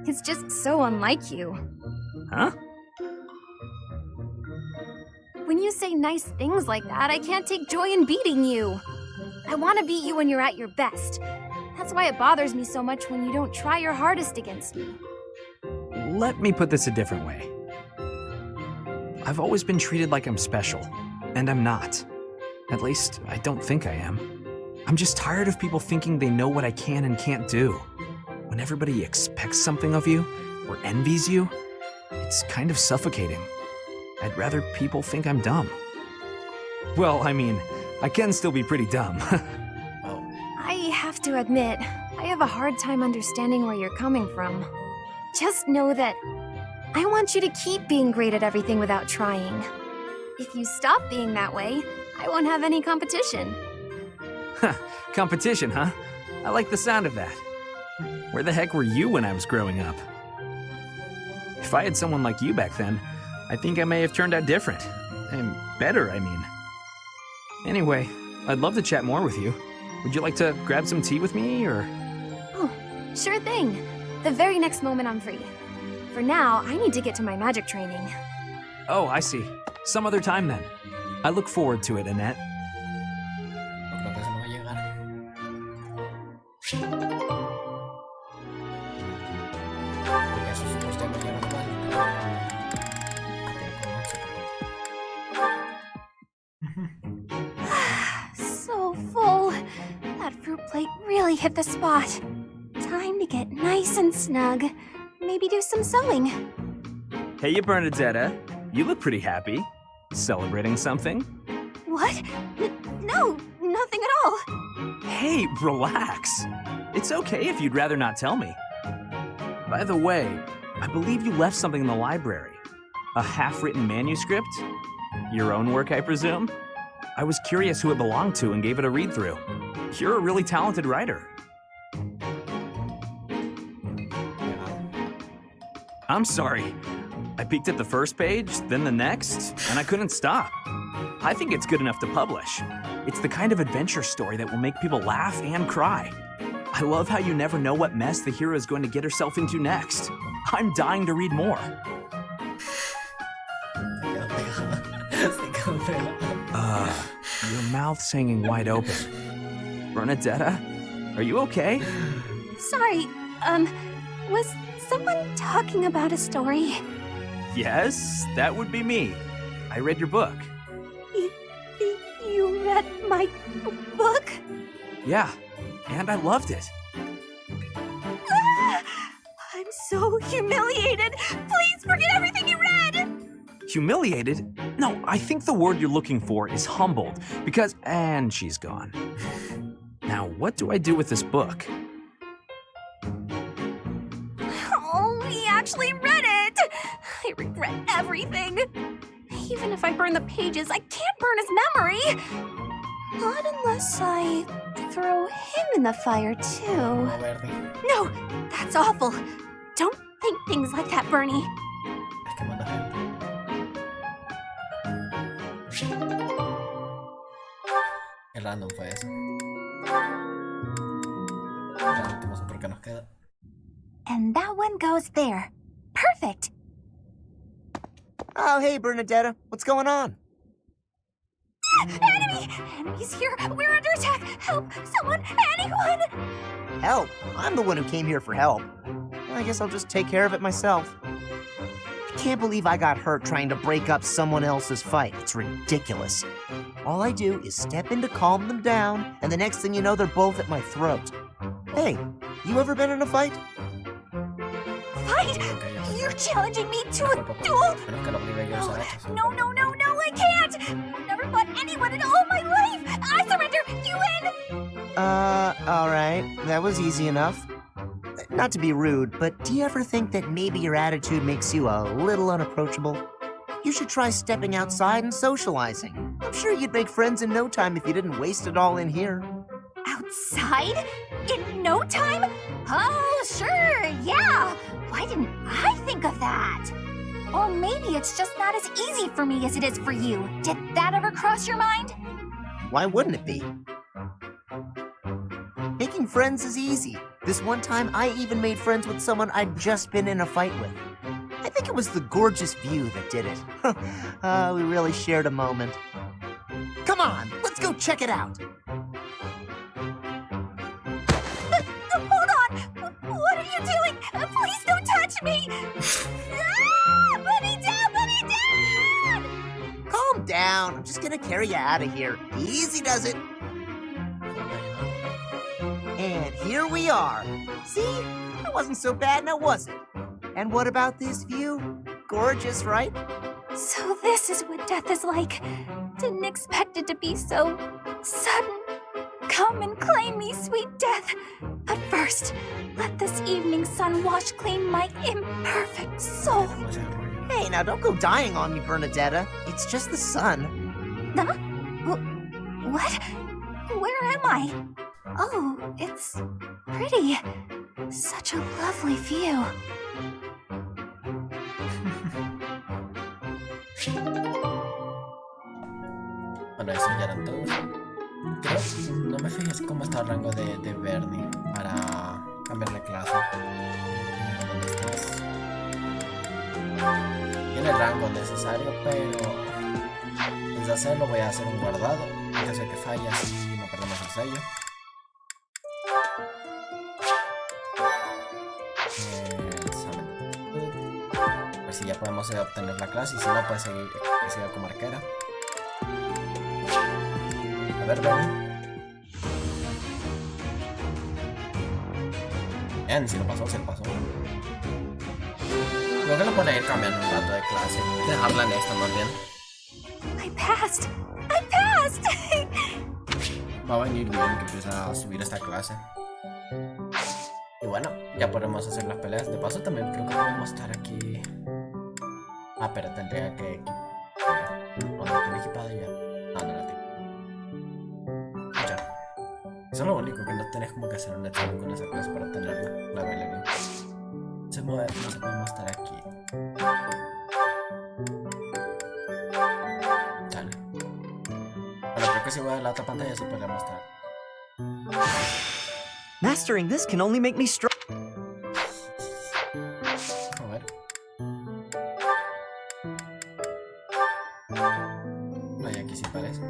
It's just so unlike you. Huh? When you say nice things like that, I can't take joy in beating you. I want to beat you when you're at your best. That's why it bothers me so much when you don't try your hardest against me. Let me put this a different way. I've always been treated like I'm special, and I'm not. At least, I don't think I am. I'm just tired of people thinking they know what I can and can't do. When everybody expects something of you, or envies you, it's kind of suffocating. I'd rather people think I'm dumb. Well, I mean, I can still be pretty dumb. I have to admit, I have a hard time understanding where you're coming from. Just know that I want you to keep being great at everything without trying. If you stop being that way, I won't have any competition. Competition, huh? I like the sound of that. Where the heck were you when I was growing up? If I had someone like you back then, I think I may have turned out different. And better, I mean. Anyway, I'd love to chat more with you. Would you like to grab some tea with me, or...? Oh, sure thing. The very next moment I'm free. For now, I need to get to my magic training. Oh, I see. Some other time then. I look forward to it, Annette. So full. That fruit plate really hit the spot. Time to get nice and snug. Maybe do some sewing. Hey, Bernadetta. You look pretty happy. Celebrating something? What? No, nothing at all. Hey, relax. It's okay if you'd rather not tell me. By the way, I believe you left something in the library. A half-written manuscript? Your own work, I presume? I was curious who it belonged to and gave it a read-through. You're a really talented writer. I'm sorry. I peeked at the first page, then the next, and I couldn't stop. I think it's good enough to publish. It's the kind of adventure story that will make people laugh and cry. I love how you never know what mess the hero is going to get herself into next. I'm dying to read more. Your mouth's hanging wide open. Bernadetta, are you okay? Sorry, was someone talking about a story? Yes, that would be me. I read your book. You read my book? Yeah, and I loved it. I'm so humiliated. Please forget everything you read. Humiliated? No, I think the word you're looking for is humbled, because... And she's gone. Now, what do I do with this book? Oh, he actually read it. I regret everything. Even if I burn the pages, I can't burn his memory. Not unless I throw him in the fire, too. No, that's awful. Don't think things like that, Bernie. Qué random fue eso. El último super que nos queda. And that one goes there. Perfect. Oh, hey, Bernadetta. What's going on? Enemy! Enemies here! We're under attack! Help! Someone! Anyone! Help? I'm the one who came here for help. I guess I'll just take care of it myself. I can't believe I got hurt trying to break up someone else's fight. It's ridiculous. All I do is step in to calm them down, and the next thing you know, they're both at my throat. Hey, you ever been in a fight? Fight? You're challenging me to a duel? No, I can't! Never fought anyone in all my life! I surrender! You win! Alright. That was easy enough. Not to be rude, but do you ever think that maybe your attitude makes you a little unapproachable? You should try stepping outside and socializing. I'm sure you'd make friends in no time if you didn't waste it all in here. Outside? In no time? Oh, sure, yeah! Why didn't I think of that? Or maybe it's just not as easy for me as it is for you. Did that ever cross your mind? Why wouldn't it be? Making friends is easy. This one time, I even made friends with someone I'd just been in a fight with. I think it was the gorgeous view that did it. We really shared a moment. Come on, let's go check it out. Hold on! What are you doing? Please don't touch me! Put me down! Put me down! Calm down. I'm just gonna carry you out of here. Easy does it. And here we are. See? That wasn't so bad now, was it? And what about this view? Gorgeous, right? So this is what death is like. Didn't expect it to be so sudden. Come and claim me, sweet death. But first, let this evening sun wash clean my imperfect soul. Hey, now don't go dying on me, Bernadetta. It's just the sun. Huh? What? Where am I? Oh, it's pretty. Such a lovely view. Bueno, eso ya eran todos. Creo, no me fijé cómo está el rango de Bernie para cambiar la clase. ¿Dónde estás? Tiene el rango necesario, pero antes de hacerlo voy a hacer un guardado en caso de que falle, así no perdemos el sello. A ver si ya podemos obtener la clase, y si no, puede seguir que siga como arquera. A ver, ven. Bien, si lo pasó, se lo pasó. Creo que lo pueden ir cambiando un rato de clase. Dejarla en esta más bien. I passed! I passed! Va a venir bien que empiece a subir esta clase. Y bueno, ya podemos hacer las peleas. De paso también creo que podemos estar aquí. Ah, pero tendría que... No, no tengo equipada ya. No, no la tengo. Ya. Eso es lo único, que no tenés como que hacer un examen con esa clase para tenerla. La bailarina. Se mueve, no se podemos estar aquí. Dale. Bueno, creo que si voy a la otra pantalla sí podría mostrar. Mastering this can only make me strong. A ver. Vaya, aquí sí parece.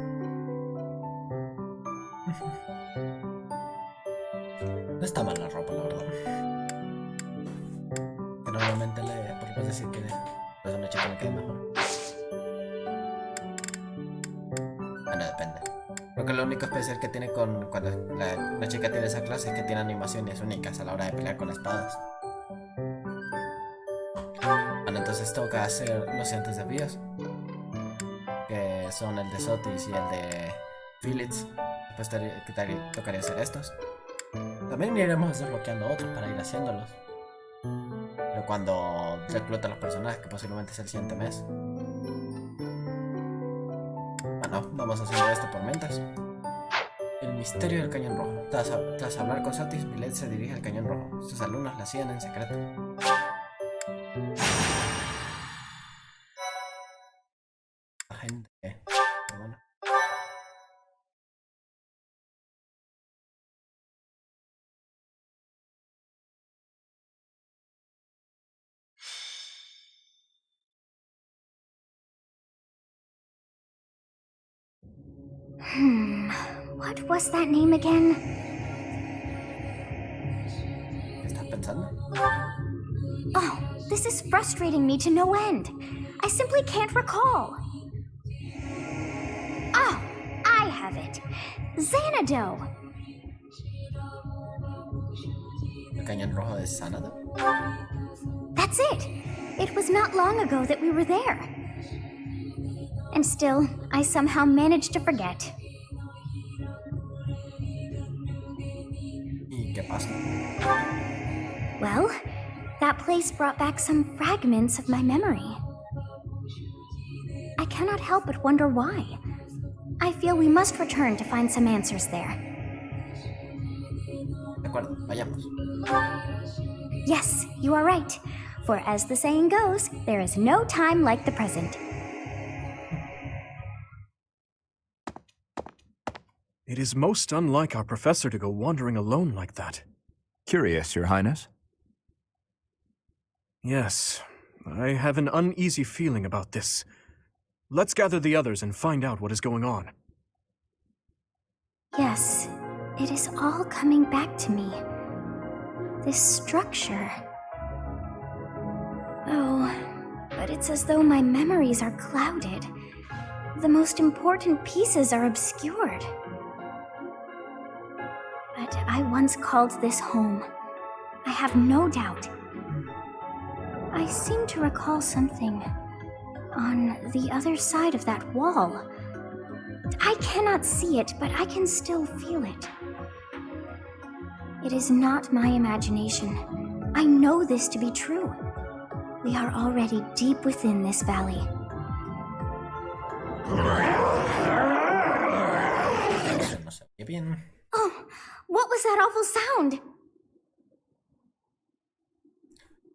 No está mal la ropa, la verdad. Que normalmente le podemos decir que es una chica que queda mejor. depende. Creo que lo único especial que tiene cuando la chica tiene esa clase es que tiene animaciones únicas a la hora de pelear con espadas. Bueno, entonces toca hacer los siguientes desafíos, que son el de Sotis y el de Phillips. Después tocaría hacer estos. También iremos desbloqueando otros para ir haciéndolos. Pero cuando recluta a los personajes, que posiblemente sea el siguiente mes. Bueno, vamos haciendo esto por mientras. El misterio del cañón rojo. Tras hablar con Sotis, Millet se dirige al cañón rojo. Sus alumnos la siguen en secreto. La gente... bueno. What was that name again? ¿Qué estás pensando? Oh, this is frustrating me to no end. I simply can't recall. Oh, I have it. Xanadu. ¿El cañón rojo de Xanadu? That's it. It was not long ago that we were there. And still, I somehow managed to forget. ¿Y qué pasa? Well, that place brought back some fragments of my memory. I cannot help but wonder why. I feel we must return to find some answers there. De acuerdo, vayamos. Yes, you are right. For as the saying goes, there is no time like the present. It is most unlike our professor to go wandering alone like that. Curious, Your Highness? Yes, I have an uneasy feeling about this. Let's gather the others and find out what is going on. Yes, it is all coming back to me. This structure. Oh, but it's as though my memories are clouded. The most important pieces are obscured. But I once called this home. I have no doubt. I seem to recall something on the other side of that wall. I cannot see it, but I can still feel it. It is not my imagination. I know this to be true. We are already deep within this valley. Oh, what was that awful sound?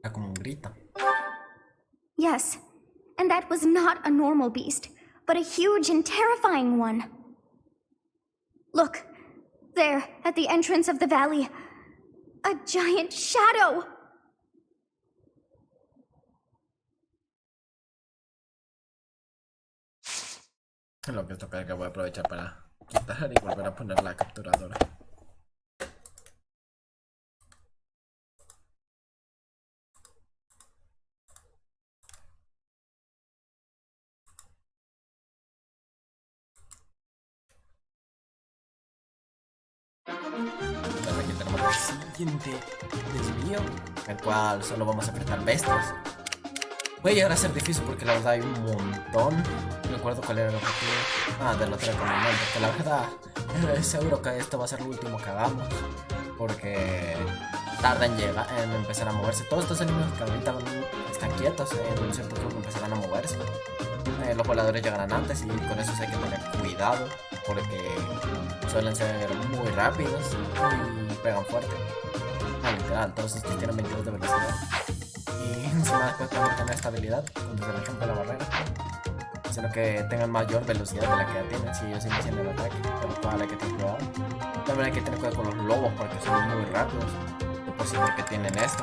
Era como un grito. Yes, and that was not a normal beast, but a huge and terrifying one. Look, there, at the entrance of the valley, a giant shadow! Lo que toca es que voy a aprovechar para quitar y volver a poner la capturadora. Bueno, aquí tenemos el siguiente desvío, el cual solo vamos a enfrentar bestias. Puede llegar a ser difícil porque la verdad hay un montón. No recuerdo cuál era el objetivo. Ah, del otro comandante. Que la verdad, es seguro que esto va a ser lo último que hagamos. Porque tarda en empezar a moverse. Todos estos enemigos que ahorita están quietos, en un cierto punto empezarán a moverse. Los voladores llegarán antes y con eso hay que tener cuidado. Porque suelen ser muy rápidos y pegan fuerte. Ah, literal, todos estos tienen 22 de velocidad. Y encima después también tener estabilidad cuando se les rompe la barrera, sino que tengan mayor velocidad de la que ya tienen si ellos inician el ataque, por lo cual hay que tener cuidado. También hay que tener cuidado con los lobos porque son muy rápidos, es posible que tienen esto.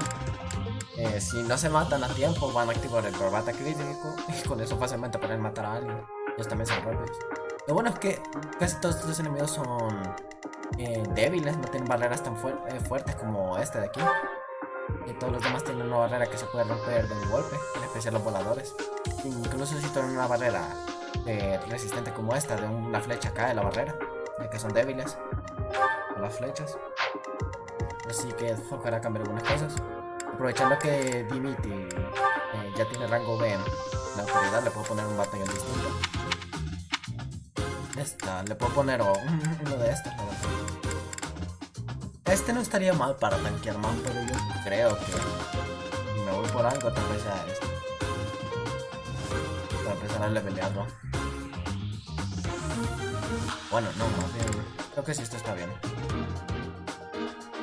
Si no se matan a tiempo van a activar el corbata crítico y con eso fácilmente pueden matar a alguien. Ellos también son rápidos. Lo bueno es que casi todos estos enemigos son débiles, no tienen barreras tan fuertes como este de aquí. Y todos los demás tienen una barrera que se puede romper de un golpe, en especial los voladores. Incluso si tienen una barrera resistente como esta, de una flecha acá de la barrera, ya que son débiles las flechas. Así que tocará cambiar algunas cosas. Aprovechando que Dimitri ya tiene rango B, la autoridad, le puedo poner un batallón distinto. Le puedo poner uno de estos, la verdad. Este no estaría mal para tanquear más, pero yo creo que si me voy por algo, tal vez sea este. Para empezar a levelearlo. Bueno, no, más bien. Creo que sí, esto está bien.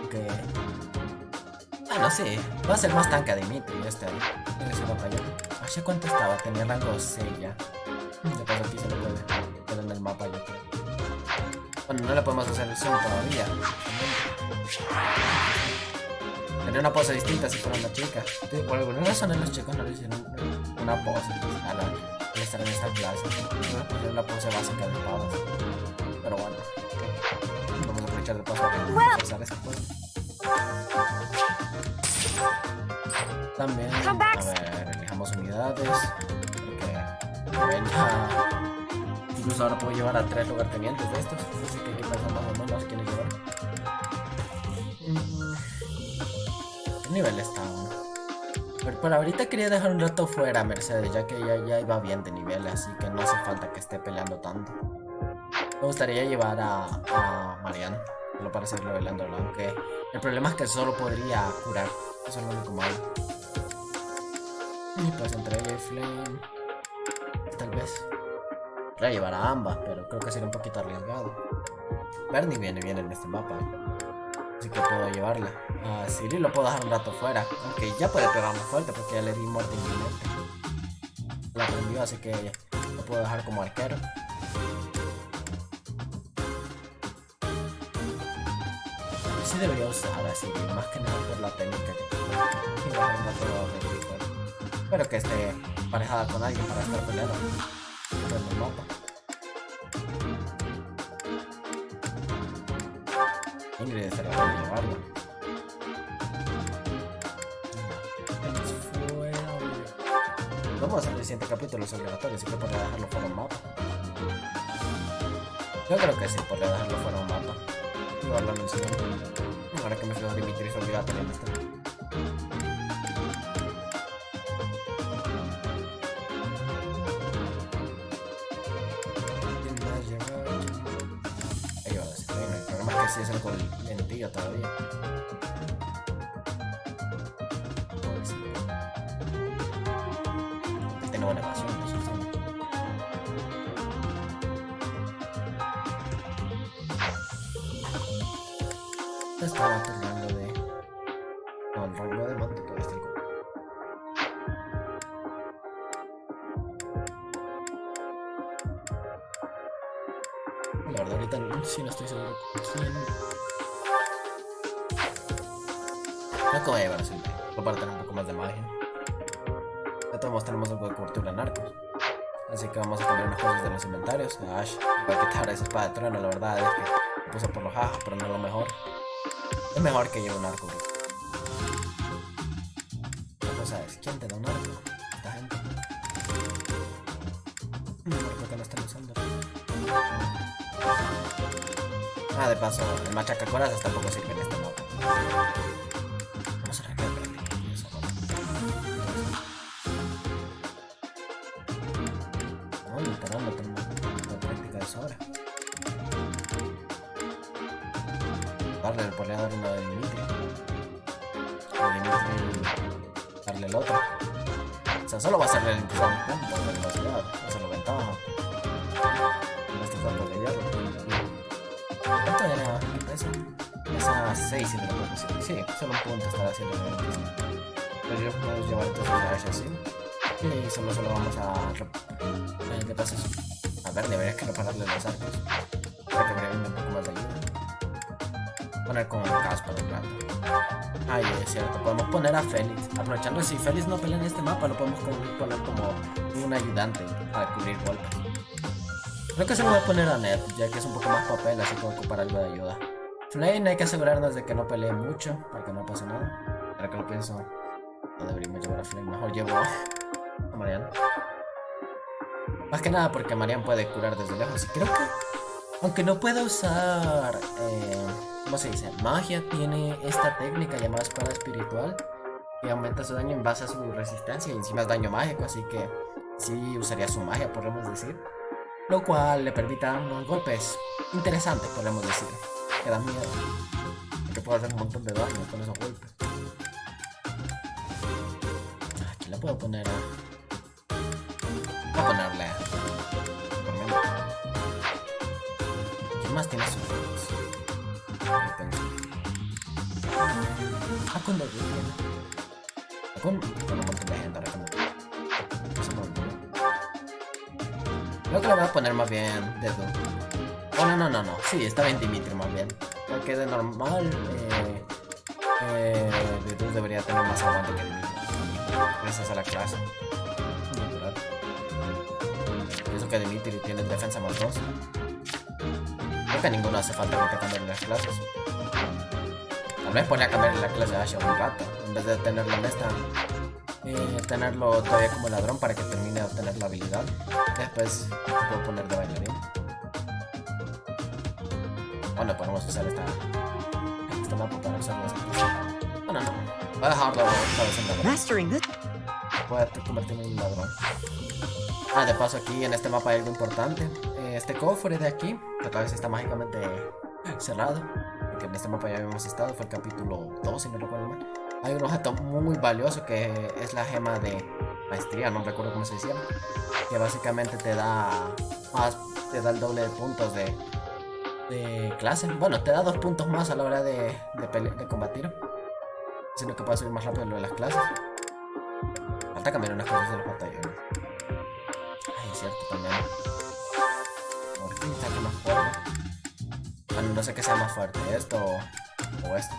Ok. Bueno, sí. Va a ser más tanque a Dimitri ese batallón. ¿Hace cuánto estaba? Tenía rango C ya. De paso aquí se lo puede ver en el mapa, yo creo. Bueno, no le podemos hacer el zoom todavía. Tenía una pose distinta si fuera una chica. Por alguna razón los chicos no le hicieron una pose a la de estar en esta clase. No pusieron la pose básica de espadas. Pero bueno, vamos a aprovechar de paso para reforzar esta pose. También, a ver, elijamos unidades. Porque ven ya. Incluso ahora puedo llevar a 3 lugartenientes de estos. Así que hay que pensar más o menos quiénes llevar. ¿Qué nivel está? Pero por ahorita quería dejar un rato fuera a Mercedes, ya que ya iba bien de nivel, así que no hace falta que esté peleando tanto. Me gustaría llevar a Marianne, solo para seguir levelándolo, aunque el problema es que solo podría curar. Eso es lo único malo. Y pues entre ella y Flame, tal vez. Voy a llevar a ambas, pero creo que sería un poquito arriesgado. Bernie viene bien en este mapa, así que puedo llevarla. A Ciri lo puedo dejar un rato fuera, aunque ya puede pegar más fuerte porque ya le di muerte inminente. La aprendió, así que lo puedo dejar como arquero. Sí debería usar a Ciri, más que nada por la técnica que tiene. Espero que esté emparejada con alguien para estar peleando en el mapa. Ingrid estaría bueno llevarlo. Vamos a hacer el siguiente capítulo sobre obligatorio, así que podría dejarlo fuera un mapa. Yo creo que sí, podría dejarlo fuera un mapa. Llevarlo en el siguiente. Ahora que me fui a Dimitri es obligatorio en este. Si es algo lentillo todavía. Tengo una evasión, eso sí. Estaba el rango de... No, el rango de manto todavía está igual. La verdad ahorita sí no estoy seguro quién. No como llevar así, para tener un poco más de magia. De todos modos tenemos algo de cobertura en arcos. Así que vamos a cambiar unas cosas de los inventarios. A Ash voy a quitar esa espada de trueno, la verdad es que lo puse por los hajas, pero no es lo mejor. Es mejor que lleve un arco. La cosa es, ¿quién te da un arco? Esta gente. Un arco que no están usando. Ah, de paso, el machacacorazas tampoco sirve en este mapa. Vamos a arreglar eso. No, literal, no tenemos la práctica de sobra. Le podría dar uno de Dimitri. A Dimitri darle el otro. O sea, solo va a hacerle el punto de velocidad. Va a hacerlo ventaja. Estos datos de hierro. ¿Cuánto era el peso? Esa 6 si me lo puedo decir. Sí, solo un punto estará haciendo el 25. Pero yo puedo llevar entonces a Ash así. Y solo vamos a... ¿Qué pasa eso? A ver, debería que repararle los arcos. Para que me brinde un poco más de ayuda. Poner como un casco de plata. Ay, es cierto, podemos poner a Félix. Aprovechando, si Félix no pelea en este mapa, lo podemos poner como un ayudante para cubrir golpes. Creo que se lo voy a poner a Ned, ya que es un poco más papel, así que voy a ocupar algo de ayuda. Flame hay que asegurarnos de que no pelee mucho, para que no pase nada. Ahora que lo pienso, no deberíamos llevar a Flame, mejor llevo a Marianne. Más que nada porque Marian puede curar desde lejos. Y creo que, aunque no pueda usar, ¿cómo se dice? Magia, tiene esta técnica llamada espada espiritual. Y aumenta su daño en base a su resistencia. Y encima es daño mágico, así que sí usaría su magia, podemos decir. Lo cual le permite dar unos golpes interesantes, podemos decir. Que dan miedo. Que puede hacer un montón de daño con esos golpes. Aquí la puedo poner a... Voy a ponerle a... ¿Quién más tiene sus golpes? Con los tiene. Con un montón de gente ahora. Creo que lo voy a poner más bien de Doom. Oh, no. Sí, está bien Dimitri más bien. Porque de normal de Doom debería tener más aguante que Dimitri. Gracias a la clase. Eso que Dimitri tiene defensa más 2. Creo que a ninguno hace falta que te cambien las clases. Tal vez ponía a cambiar la clase de Asha un rato. En vez de tenerlo en esta. Tenerlo todavía como ladrón para que termine de obtener la habilidad. Después puedo poner de bailarín. Bueno, podemos usar esta mapa para usarla. No. Voy a dejarlo otra vez en ladrón. Voy a convertirme en un ladrón. De paso aquí en este mapa hay algo importante. Este cofre de aquí, que otra vez está mágicamente cerrado. Porque en este mapa ya habíamos estado, fue el capítulo 2 si no recuerdo mal. Hay un objeto muy valioso que es la gema de maestría, no recuerdo cómo se decía. Que básicamente te da el doble de puntos de clase. Bueno, te da 2 puntos más a la hora de combatir. Sino que puedes subir más rápido lo de las clases. Falta cambiar unas cosas de los batallones. Ay, es cierto también. Ahorita que más fuerte. Bueno, no sé qué sea más fuerte, esto o esto.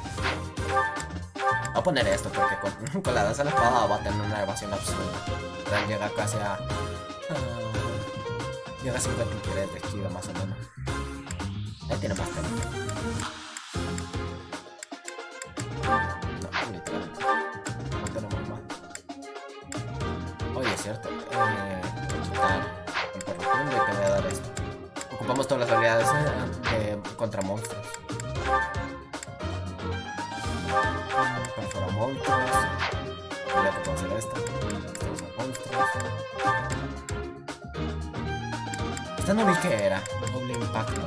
Voy a poner esto porque con la danza de la espada va a tener una evasión absurda. Pero llega casi a... llega a 53 de esquiva más o menos. Ahí tiene más técnica. No, literalmente. No tenemos más. Oye, es cierto. Voy a quitar el perro tumbo y te voy a dar esto. Ocupamos todas las habilidades contra monstruos. Para monstruos. Ya que puedo hacer esto. Estos son monstruos. Esta no vi que era. Doble impacto.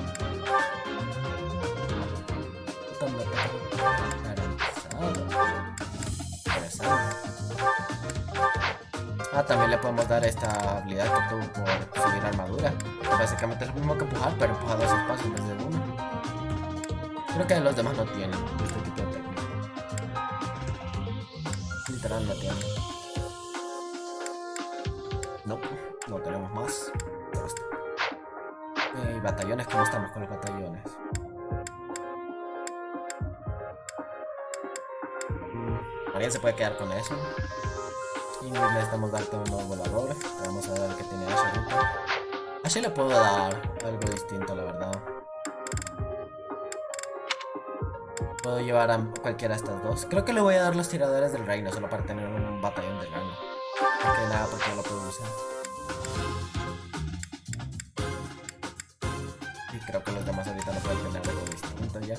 También le podemos dar esta habilidad que tuvo por subir armadura. Básicamente es lo mismo que empujar, pero empuja 2 espacios en vez de 1. Creo que los demás no tienen este tipo de técnica. Literal no tienen. No tenemos más. Y batallones, ¿cómo estamos con los batallones? Marian se puede quedar con eso. Y necesitamos darte un nuevo volador. Vamos a ver qué tiene Ashe ahorita. Ashe le puedo dar algo distinto, la verdad. Puedo llevar a cualquiera de estas dos. Creo que le voy a dar los tiradores del reino, solo para tener un batallón del reino. No que nada, porque no lo puedo usar. Y creo que los demás ahorita no pueden tener algo distinto ya.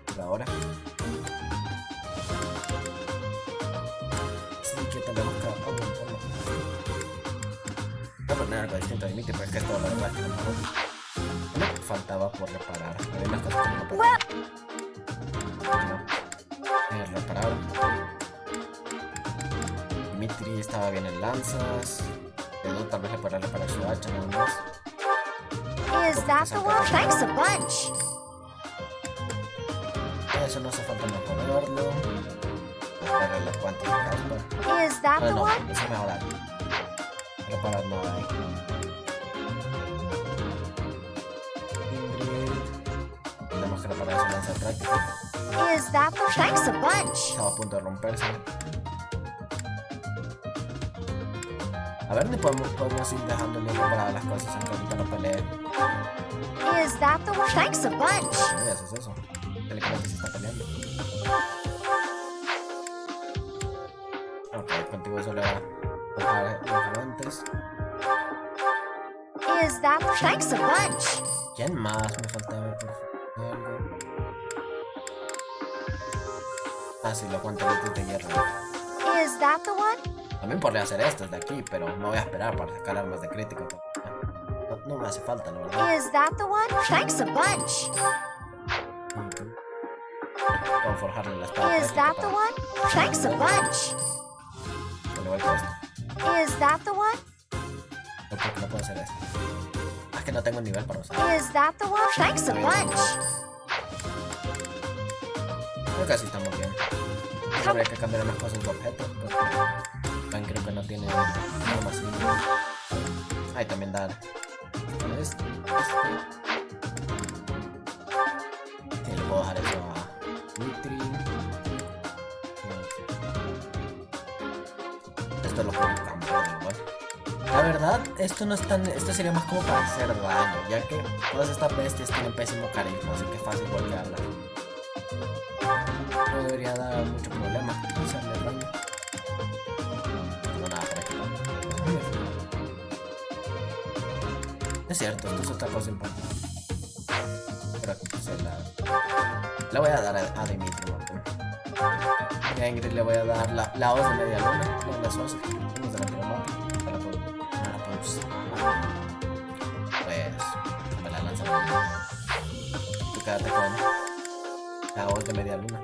Por ahora. Que tenemos que aumentarlo. Voy a poner algo distinto de Dimitri, porque esto la verdad que no me faltaba por reparar. Hay unas cosas que no reparar. Reparar. Dimitri estaba bien en lanzas. Edu tal vez le podrá reparar su hacha nada más. Is that the one? Thanks a bunch. Eso no hace falta mejorarlo. La cuántica caspa. Is that the one? Eso mejorar. Reparar nada ahí. Ingrid. Tenemos que reparar esa lanza práctica. Is that the one? Thanks a bunch. Estaba a punto de romperse. A ver, ni podemos ir dejándole reparadas las cosas aunque ahorita no pelee. Is that the one? Thanks a bunch. Mira, eso es eso. Técnicamente se está peleando. Ok, contigo eso le va a bajar los guantes. Is that? Thanks a bunch. ¿Quién más me faltaba por algo? Ah, sí, los guanteletes de hierro. Is that the one? También podría hacer estos de aquí, pero no voy a esperar para sacar armas de crítico. No me hace falta, la verdad. Is that the one? Thanks a bunch. Puedo forjarle la espada. Is that the one? Thanks a bunch. Al igual que esto. Is that the one? No, porque no puedo hacer esto. Es que no tengo nivel para usar. Is that the one? Thanks a bunch. Creo que así estamos bien. Habría que cambiar unas cosas de objetos, porque Van creo que no tiene nada más. Ahí también dar esto. Sí, le puedo dejar eso a Nitri. Esto lo puedo cambiar igual. La verdad, esto no es tan. Esto sería más como para hacer daño, ya que todas estas bestias tienen pésimo carisma, así que es fácil golpearlas. No debería dar mucho problema hacerle daño. No tengo nada para aquí. Es cierto, esto es otra cosa importante. Pero aquí se la voy a dar a Dimitri, ¿no? Y a Ingrid le voy a dar la hoz de media luna, las hoz de la mapa. No la puedo usar. Pues me la lanzan. Tú quédate con la hoz de media luna.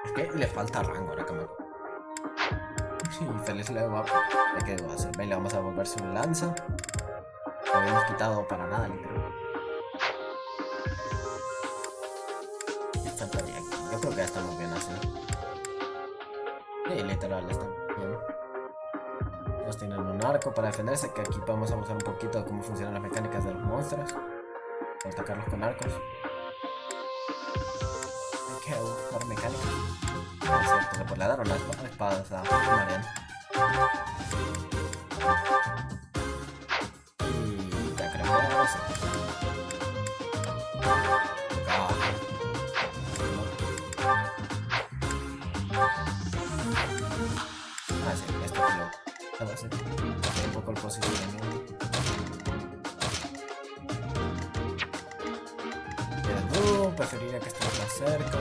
Es que le falta rango ahora que me acuerdo. Y feliz le va. ¿Qué debo hacer? Le vamos a volver su lanza. Lo habíamos quitado para nada, literal. Yo creo que ya estamos bien así. Sí, literal, estamos bien. Todos tienen un arco para defenderse, que aquí vamos a usar un poquito de cómo funcionan las mecánicas de los monstruos. Para atacarlos con arcos. Hay que usar mecánicas. Es cierto, le podría dar unas espadas a Marian. Y ya creo que ahora sí. Ah, sí, esto es lo que va a hacer. Un poco el posicionamiento. Preferiría que esté más cerca.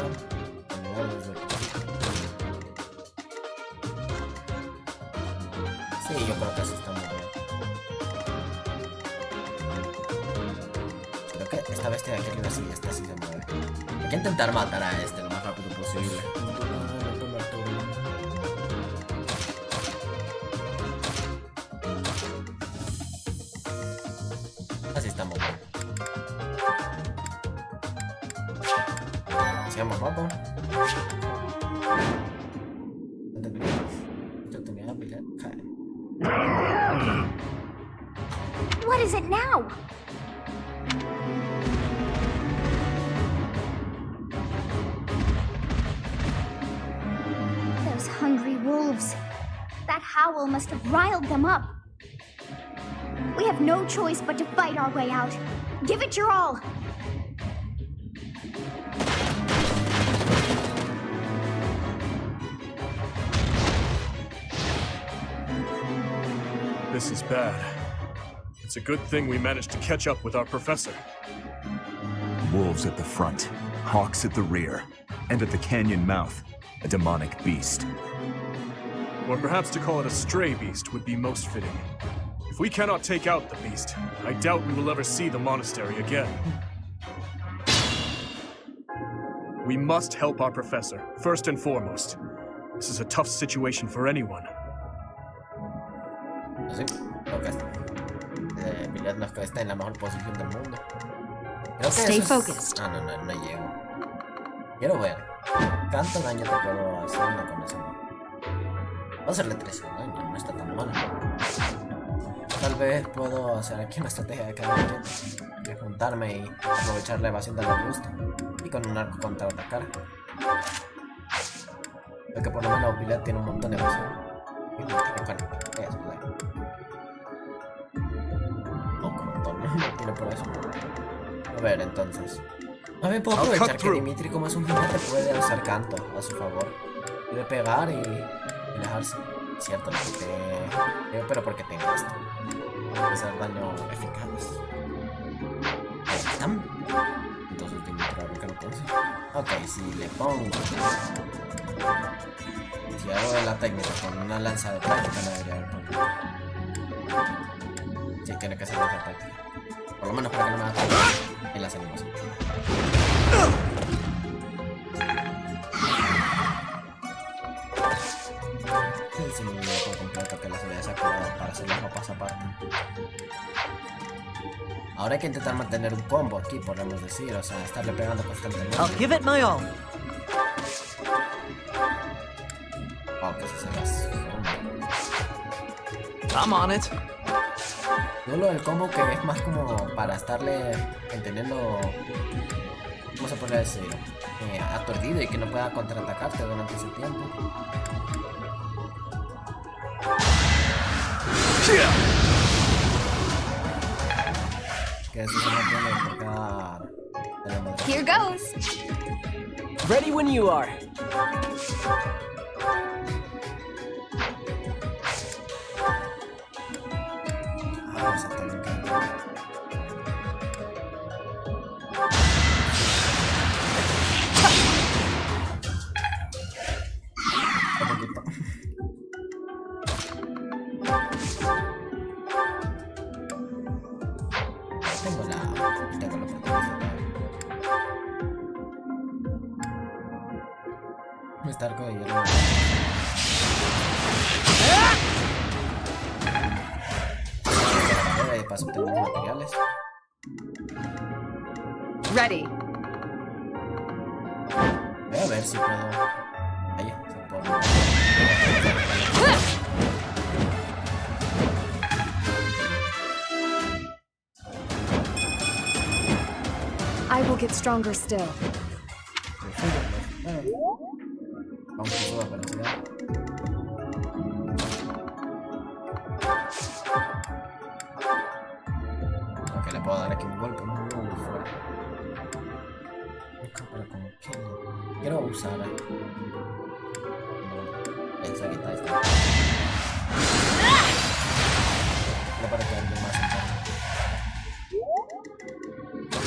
Sí, yo creo que así está muy bien. Creo que esta bestia de aquí arriba sí, esta sí se mueve. Hay que intentar matar a este lo más rápido posible. Así estamos bien. Sigamos guapo. What is it now? Those hungry wolves. That howl must have riled them up. We have no choice but to fight our way out. Give it your all. This is bad. It's a good thing we managed to catch up with our professor. Wolves at the front, hawks at the rear, and at the canyon mouth, a demonic beast. Or perhaps to call it a stray beast would be most fitting. If we cannot take out the beast, I doubt we will ever see the monastery again. We must help our professor, first and foremost. This is a tough situation for anyone. Sí, creo que Milad no está en la mejor posición del mundo. Creo que Stay eso focused. Ah, no llego. Quiero ver cuánto daño te puedo hacer con eso. Voy a hacerle 13 daño, no está tan mal. Tal vez puedo hacer aquí una estrategia de cada quien, de juntarme y aprovechar la evasión de la guste y con un arco contraatacar. Creo que por lo menos Milad tiene un montón de evasión. No tiene por eso. A ver, entonces. A ver, puedo aprovechar que Dimitri, como es un gigante, puede usar canto a su favor. Puede pegar y alejarse. Cierto, pero porque tengo esto. hacer daño eficaz. ¿Están? Entonces tengo que probar que no puedo. Ok, si le pongo. Si hago la técnica con una lanza de práctica, no debería haber problema. Sí, tiene que ser lanza de práctica. Por lo menos para que no me ataque. Y la salimos. Se me olvidó por completo que las había desactivado para hacer las mapas aparte. Ahora hay que intentar mantener un combo aquí, podemos decir, o sea, estarle pegando constantemente. I'll give it my all. Wow, que se las... I'm on it. No lo del combo que es más como para estarle entendiendo, ¿cómo se podría decir? Aturdido y que no pueda contraatacarte durante ese tiempo. Que eso se mantiene por cada... Here goes. Ready when you are. Ah, esa técnica. Un poquito. Tengo la oportunidad. Me está arco de hielo. De paso tengo materiales. Ready. Voy a ver si puedo. Ahí, se puede. I will get stronger still. Vamos a toda velocidad. Ok, le puedo dar aquí un golpe muy fuerte. Pero como que no. Quiero usar ahí. Esa aquí está. Le para que alguien más en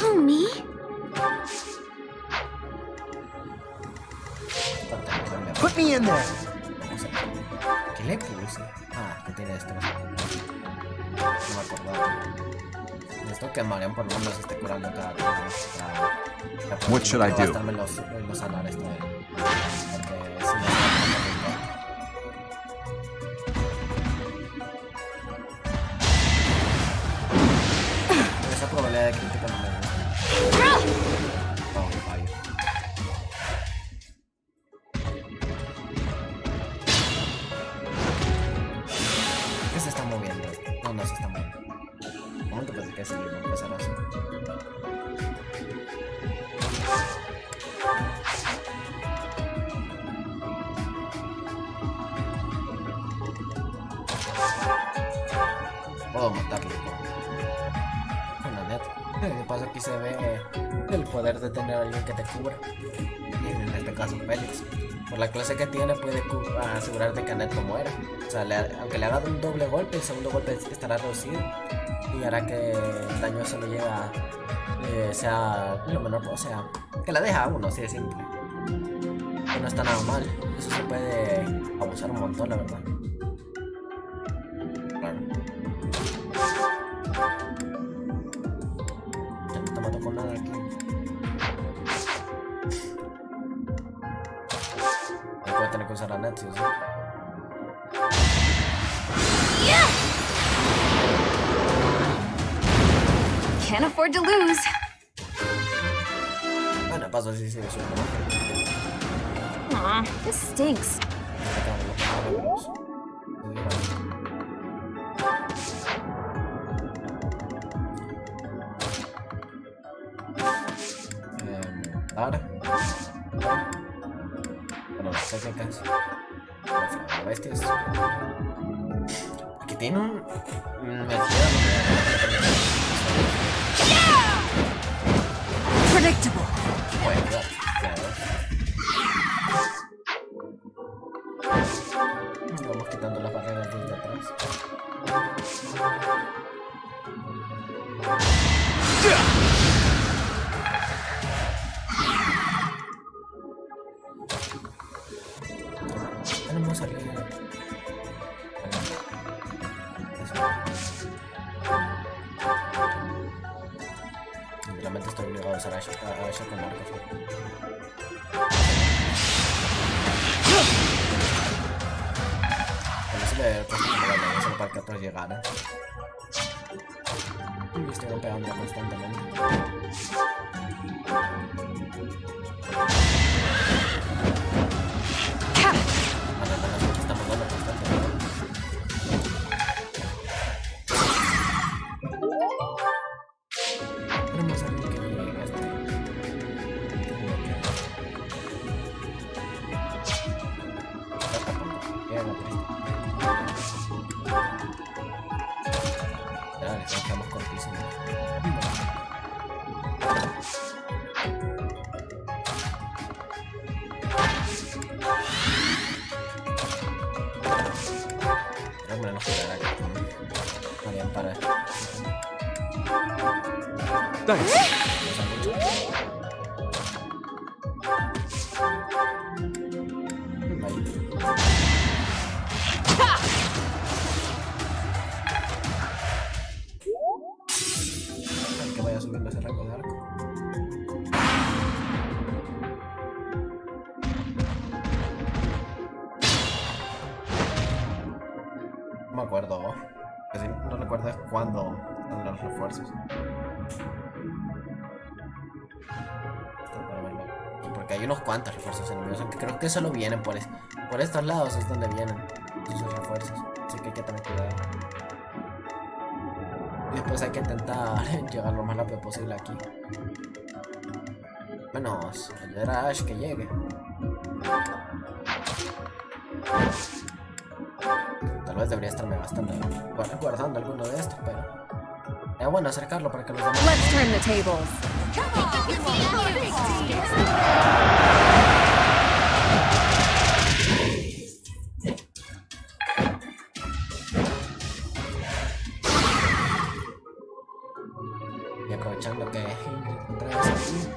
Homie? Put me in there. ¿Qué le puse? Ah, que tiene esto. No me acordaba. Esto que Marian por lo menos esté curando cada What should I do? Los alares todavía. Porque si no esa probabilidad de crítica no me gusta. Oh, fallo. ¿Qué se está moviendo? No, no se está moviendo. Un momento pensé que se iba a empezar así. Puedo matarle con la neta. De paso aquí se ve el poder de tener a alguien que te cubra. Y en este caso Félix. Por la clase que tiene puede asegurar de que Annette no muera. O sea, aunque le haga un doble golpe, el segundo golpe estará reducido. Y hará que el daño solo llega sea lo menor, o sea, que la deja a uno, así de simple. Que no está nada mal. Eso se puede abusar un montón, la verdad. Claro. Ya no te mato con nada aquí. Voy a tener que usar a Netflix, ¿sí? Can't afford to lose. Bueno, paso así sigue subiendo. Aw, this stinks. Ahora. Bueno, las técnicas. Las bestias. Aquí tiene un. Predictable. Bueno, vamos quitando las barreras desde atrás. Obviamente estoy obligado a usar a Ash con arcos. Pero sí le he puesto como la negra solo para que otros llegaran. Y estoy golpeando constantemente. Estamos dando constantemente. Tenemos a alguien que llegue hasta ahí. Estamos cortísimos. Pero me lo jugará aquí. Bien, para. Que vaya subiendo ese rango de arco. No me acuerdo. Casi no recuerdo cuándo están los refuerzos. Porque hay unos cuantos refuerzos enemigos, aunque creo que solo vienen por estos lados es donde vienen esos refuerzos. Así que hay que tener cuidado. Y después hay que intentar llegar lo más rápido posible aquí. Menos ayudar a Ash que llegue. Tal vez debería estarme guardando alguno de estos, pero es bueno acercarlo para que los demás. Let's turn the tables. Y aprovechando que otra vez aquí.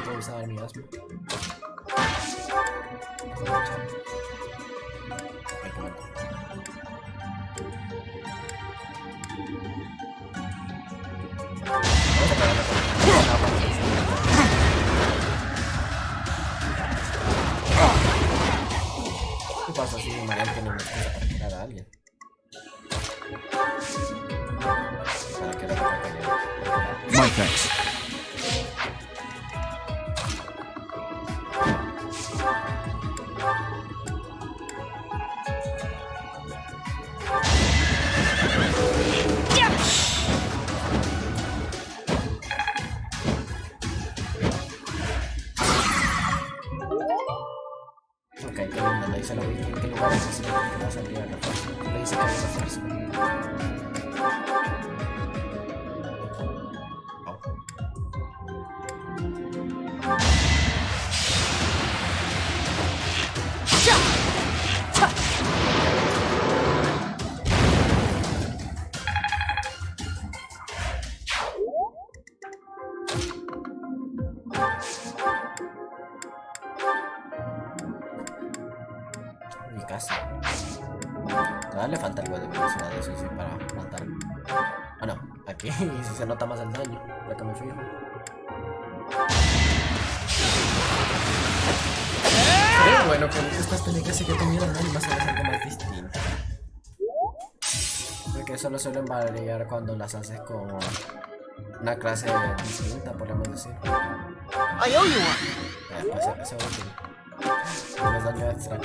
Puedo usar mi asma. ¿Qué pasa si Marian tiene una excusa para tirar a alguien? Para que la toque. My thanks. Ok, qué lindo, le dice la wiki. ¿En qué lugar es ese que va a salir a refuerzo? Le dice que hay refuerzo. Y casi. Todavía le falta algo de velocidad, eso sí, para matar. Bueno, aquí sí se nota más el daño, lo que me fijo. Pero bueno, que estas técnicas sí que tuvieron animaciones algo más distintas. Porque solo suelen variar cuando las haces con una clase distinta, podemos decir. I owe you one. Pues eso es útil. No es daño extra.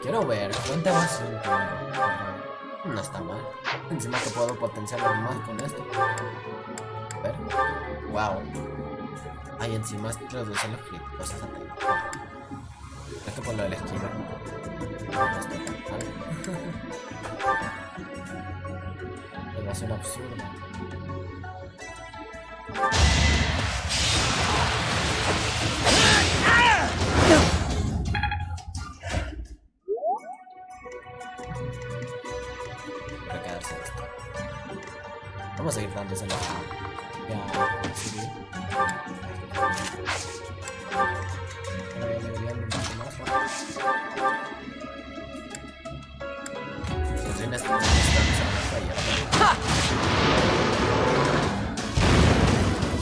Quiero ver cuánta evasión tengo. No está mal. Encima que puedo potenciarlo más con esto. A ver. Wow. Ay, encima reduce los críticos esa técnica. Esto por lo de la esquiva. No está tan mal. Evasión absurda. Vamos a seguir dándosela. Ya, subir. Ahora ya deberían un poco más rápido.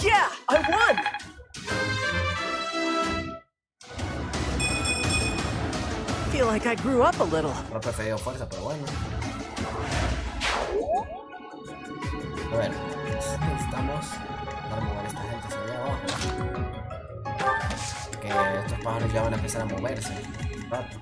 Yeah, I won! Feel like I grew up a little. No he preferido fuerza, pero bueno. A ver, necesitamos para mover a esta gente hacia allá abajo. Que estos pájaros ya van a empezar a moverse un rato.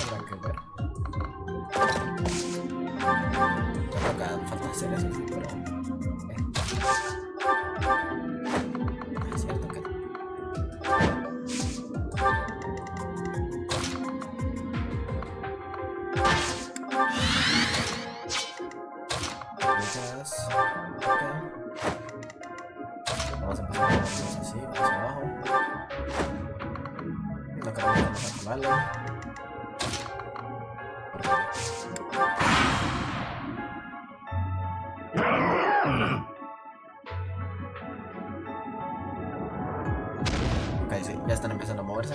Habrá que ver. Yo creo que falta hacer eso, sí, pero... Es cierto que... Vamos a empezar a movernos así, hacia abajo. No queremos calcularlo. Ok, sí, ya están empezando a moverse.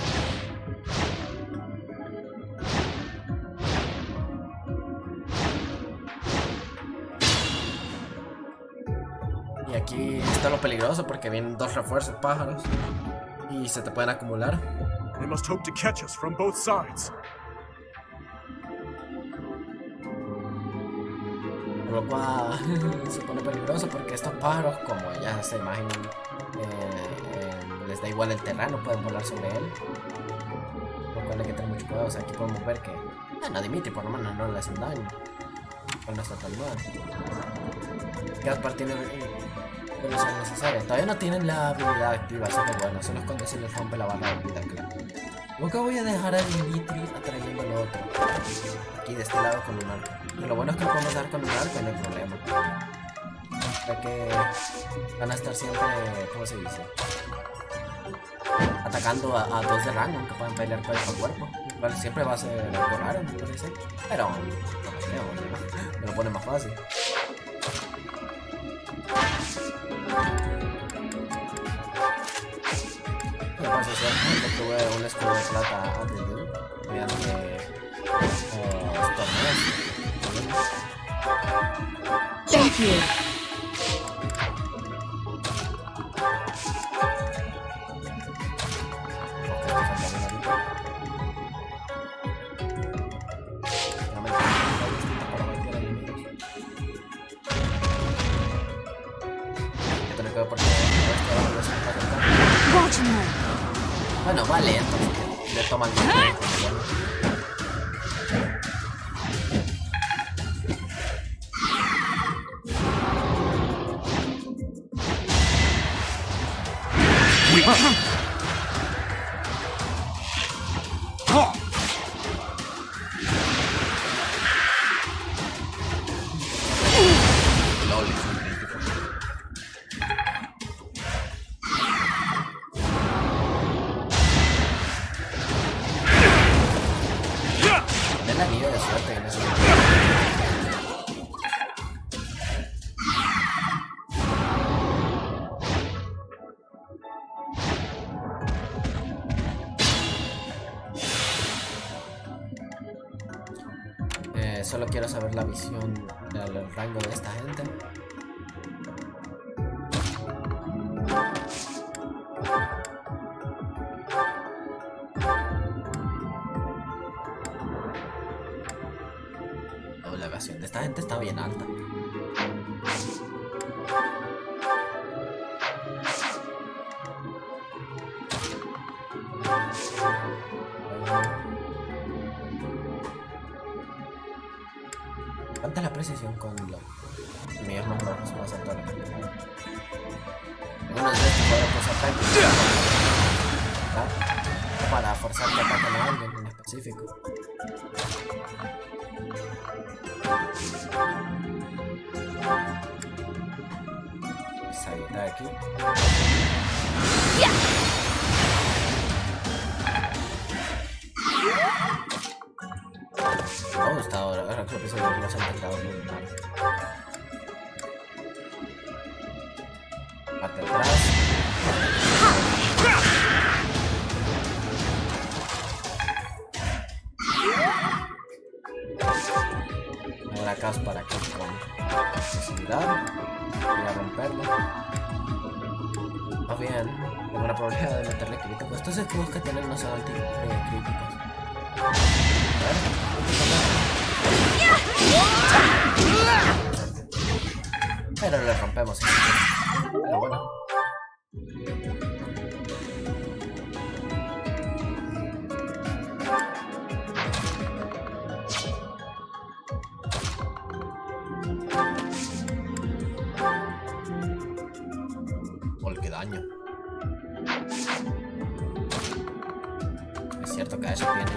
Y aquí está lo peligroso porque vienen dos refuerzos pájaros y se te pueden acumular. They must hope to catch us from both sides. Por lo cual se pone peligroso porque estos pájaros, como ya se imaginan, les da igual el terreno, pueden volar sobre él. Por lo cual hay que tener mucho cuidado. O sea, aquí podemos ver que a Dimitri por lo menos no le hacen daño. Pero no está tan mal. Gaspar tiene velocidad necesaria. Todavía no tienen la habilidad activa, así que bueno, solo es cuando se les rompe la barra de vida, claro. Nunca voy a dejar a Dimitri atrayendo al otro. Aquí de este lado con un arco. Y lo bueno es que lo podemos dar con un arco y no hay problema. Ya que van a estar siempre, ¿cómo se dice? Atacando a dos de rango, aunque puedan pelear cuerpo a cuerpo. Vale, siempre va a ser algo raro, me parece. Pero no me creo, me lo pone más fácil. Lo que pasa es que tuve un escudo de plata antes de mediante torneos. Thank you. Bueno, vale, entonces le toman el tiempo. Solo quiero saber la visión del rango de esta gente. La evasión de esta gente está bien alta. ¿Cuánta es la precisión con los míos más rojos? Va a ser toda la cantidad. Algunos de estos podemos usar tácticas para forzar que ataquen a alguien en específico. Esa guita de aquí. Me gusta ahora que lo pienso bien, no se ha intentado muy mal. Parte atrás. Ahora acá es para aquí con facilidad. Voy a romperlo. Más bien, tengo una probabilidad de meterle críticos. Estos escudos que tienen no son anti-críticos. Pero le rompemos. Pero bueno. Qué daño. Es cierto que eso tiene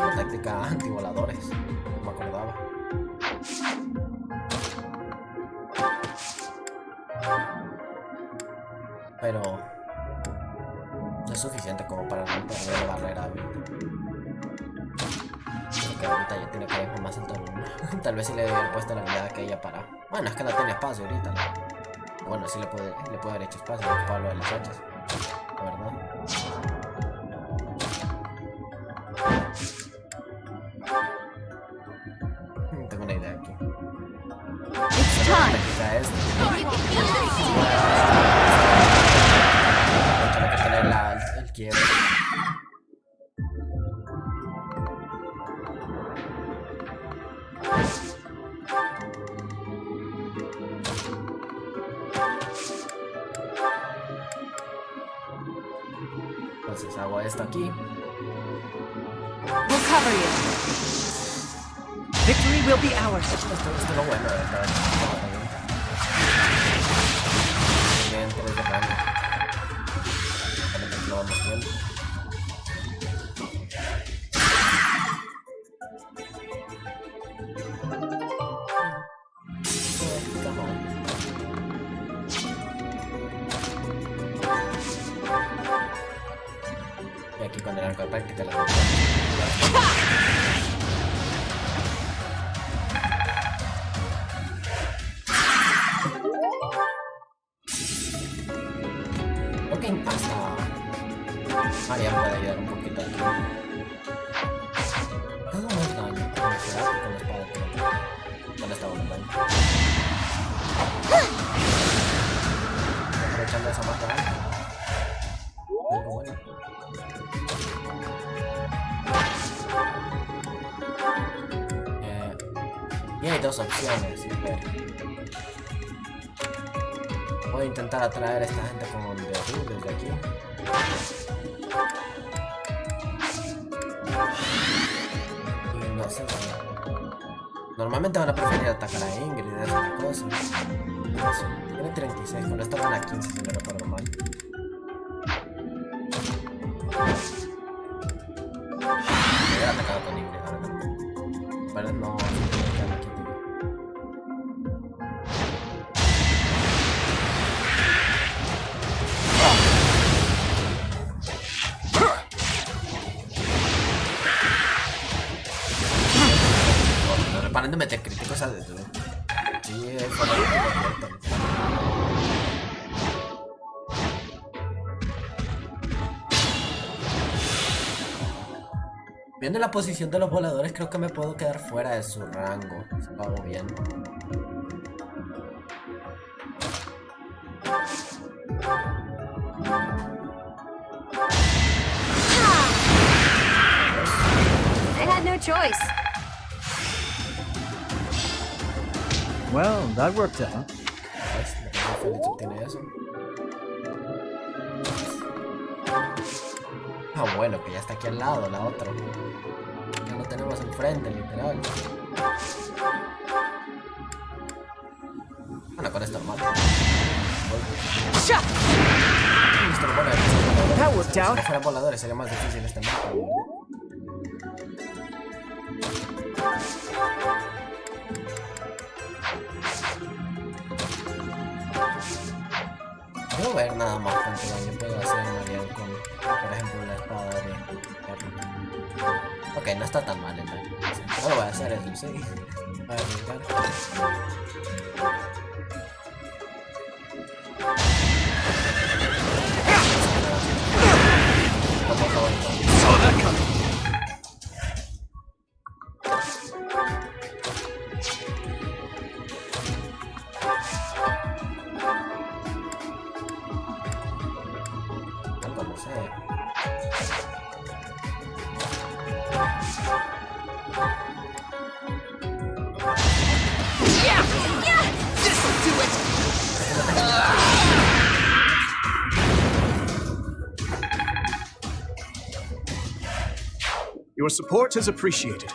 una táctica antivoladores. No me acordaba. Pero no es suficiente como para romper la barrera. Porque ahorita ya tiene carisma más alto. Tal vez si le hubiera puesto la habilidad que ella para. Bueno, es que no tiene espacio ahorita, ¿no? Bueno, sí le puede haber hecho espacio para lo de las hachas, la verdad. Tengo una idea aquí. Tengo que tener el quiebre. Entonces hago esto aquí. We'll cover you. Victory will be ours. Esto es lo bueno de esta. Bien, 3 de daño. Lo vamos bien. Y aquí con el arco de práctica la ok, hasta María puede ayudar un poquito aquí. Hago más daño con la espada con esta bola de daño. Aprovechando esa más daño. Algo bueno. Y hay dos opciones, espero. Voy a intentar atraer a esta gente con de azul desde aquí. Y no sé. Normalmente van a preferir atacar a Ingrid y esas cosas. No sé. Tiene 36, con esta van a 15 si no recuerdo mal. Me hubiera atacado con Ingrid, ahora no. Pero no. Paren de meter críticos a dedo. Sí, fue correcto. Viendo la posición de los voladores, creo que me puedo quedar fuera de su rango. Si lo hago bien. I had no choice. Well, that worked out. Félix obtiene eso. Ah, bueno, que ya está aquí al lado, la otra. Ya lo tenemos enfrente, literal. Bueno, con esto lo mato. That worked out. Si fueran voladores sería más difícil este mapa. Puedo ver nada más cuánto daño puedo hacer Marian con, por ejemplo, la espada de Erno. Ok, no está tan mal el daño. No lo voy a hacer eso, sí. Voy a arriesgar. Como sea. Your support is appreciated.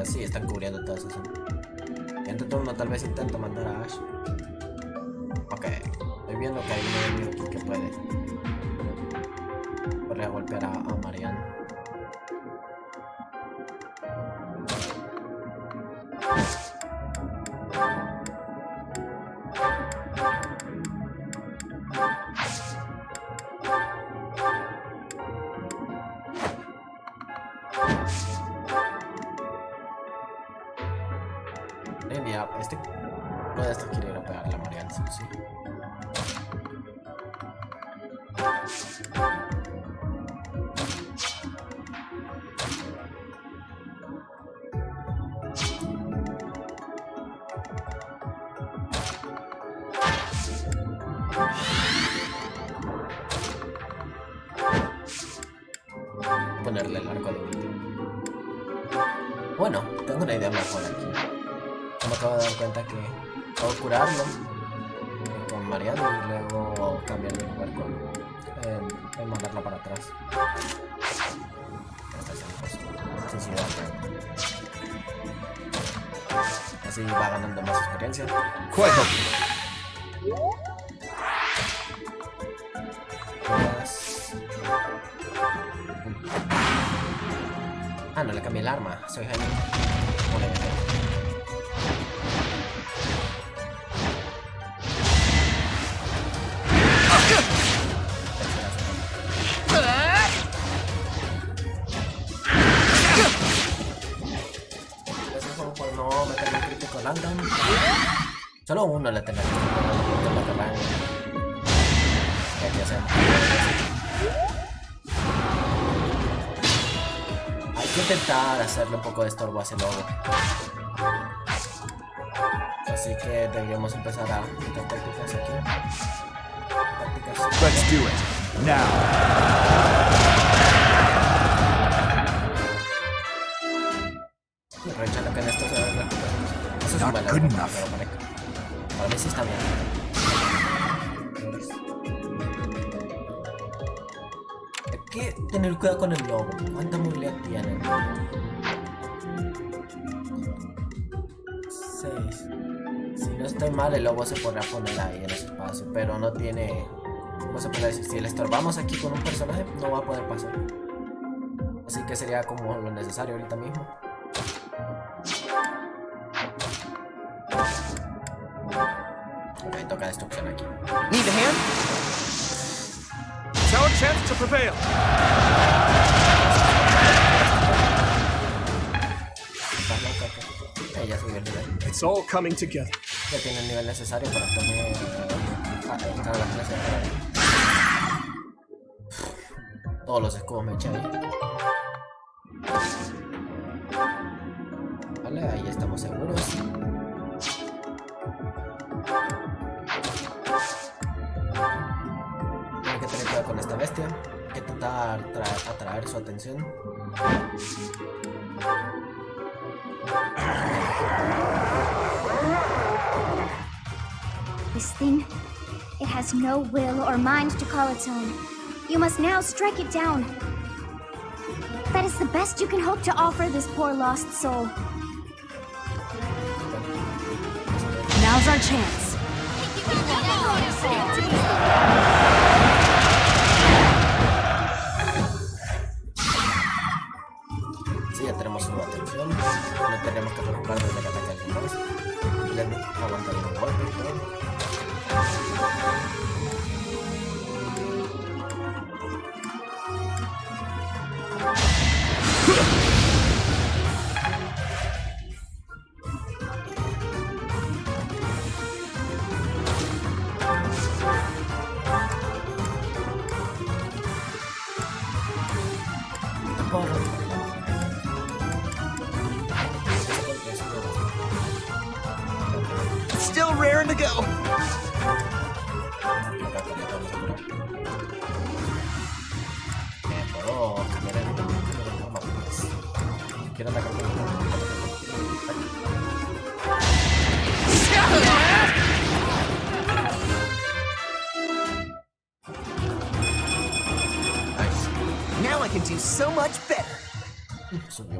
Sí, están cubriendo todas esas. En tu turno tal vez intento mandar a Ash. Ok, estoy viendo que hay un enemigo aquí que puede golpear a Marian. Mira, uno de estos quiere ir a pegarle a Marian, sí. Ponerle el arco de vídeo. Bueno, tengo una idea mejor aquí. Me acabo de dar cuenta que puedo curarlo con Mariano y luego cambiar de lugar con mandarla para atrás. Así va ganando más experiencia. ¡Juego! Ah, no le cambié el arma. Soy Jaime. Solo uno le tengo que hay que intentar hacerle un poco de estorbo a ese lobo. Así que deberíamos empezar a meter tácticas aquí. Let's do it. Now. Aprovechando que en esto se ve la eso es Not good enough. Para mí sí está bien. Hay que tener cuidado con el lobo. ¿Cuánta movilidad tiene? 6. Si no estoy mal, el lobo se podrá poner ahí en ese espacio, pero no tiene... ¿Cómo se puede decir? Si le estorbamos aquí con un personaje, no va a poder pasar. Así que sería como lo necesario ahorita mismo. Ok, toca destrucción aquí. Need a hand? It's our chance to prevail. Ya subió el nivel. It's all coming together. Ya tiene el nivel necesario para poner entrar a la clase. Todos los escudos me eché ahí. Vale, ahí estamos seguros. Hay que tener cuidado con esta bestia. Hay que intentar atraer su atención. This thing, it has no will or mind to call its own. You must now strike it down. That is the best you can hope to offer this poor lost soul. Now's our chance. Sí, ya tenemos llamamos su atención. No tenemos que preocuparnos de que ataque a alguien más. Le aguantar un golpe y todo. Still raring to go. Quiero atacar con Now I can do so much better. Subió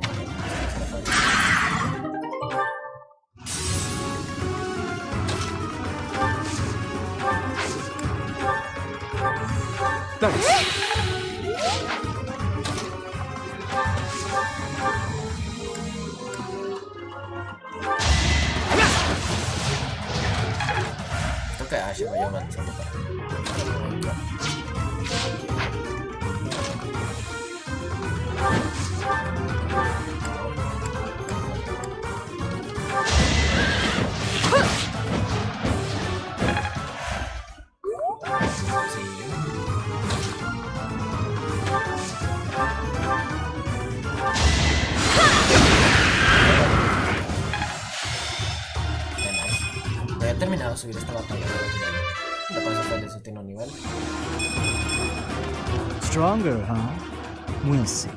esto que Ash vaya avanzando para. No he terminado de subir esta batalla. De paso fue el séptimo nivel. Stronger, huh? We'll see.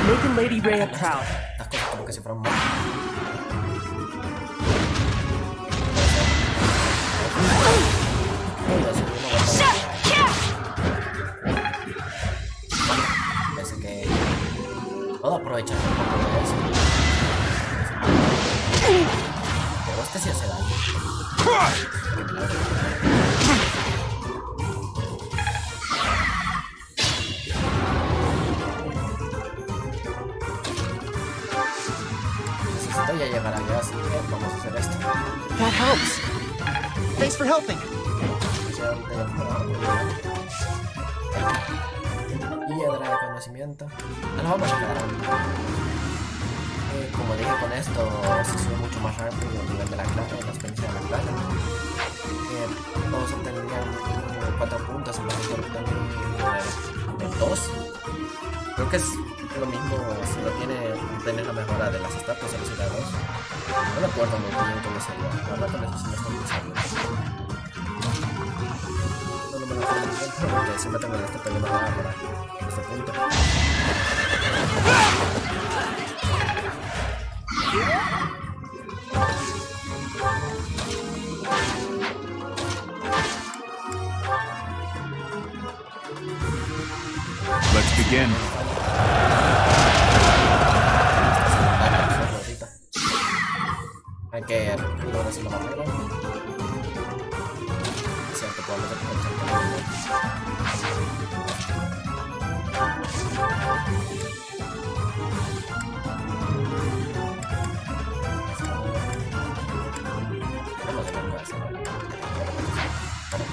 Making Lady Rhea proud. Las cosas como que si fueran mal. Parece que puedo aprovechar un poco de eso. Pero este sí hace daño. Necesito ya llegar allá, así que vamos a hacer esto. That helps. Thanks for helping. Piedra de conocimiento. Nos vamos a quedar ahí. Como dije, con esto se sube mucho más rápido el nivel de la clase, la experiencia de la clase. Todos obtendrían 4 puntos en vez de obtener 2. Creo que es lo mismo si no tiene obtener la mejora de las estatuas, solo sería 2. No me acuerdo muy bien cómo sería. La verdad con eso sí no estoy muy seguro. No me lo acuerdo muy bien, porque siempre tengo este problema para este punto. Let's begin. Hay que lograr así la barrera. Cierto, podemos aprovechar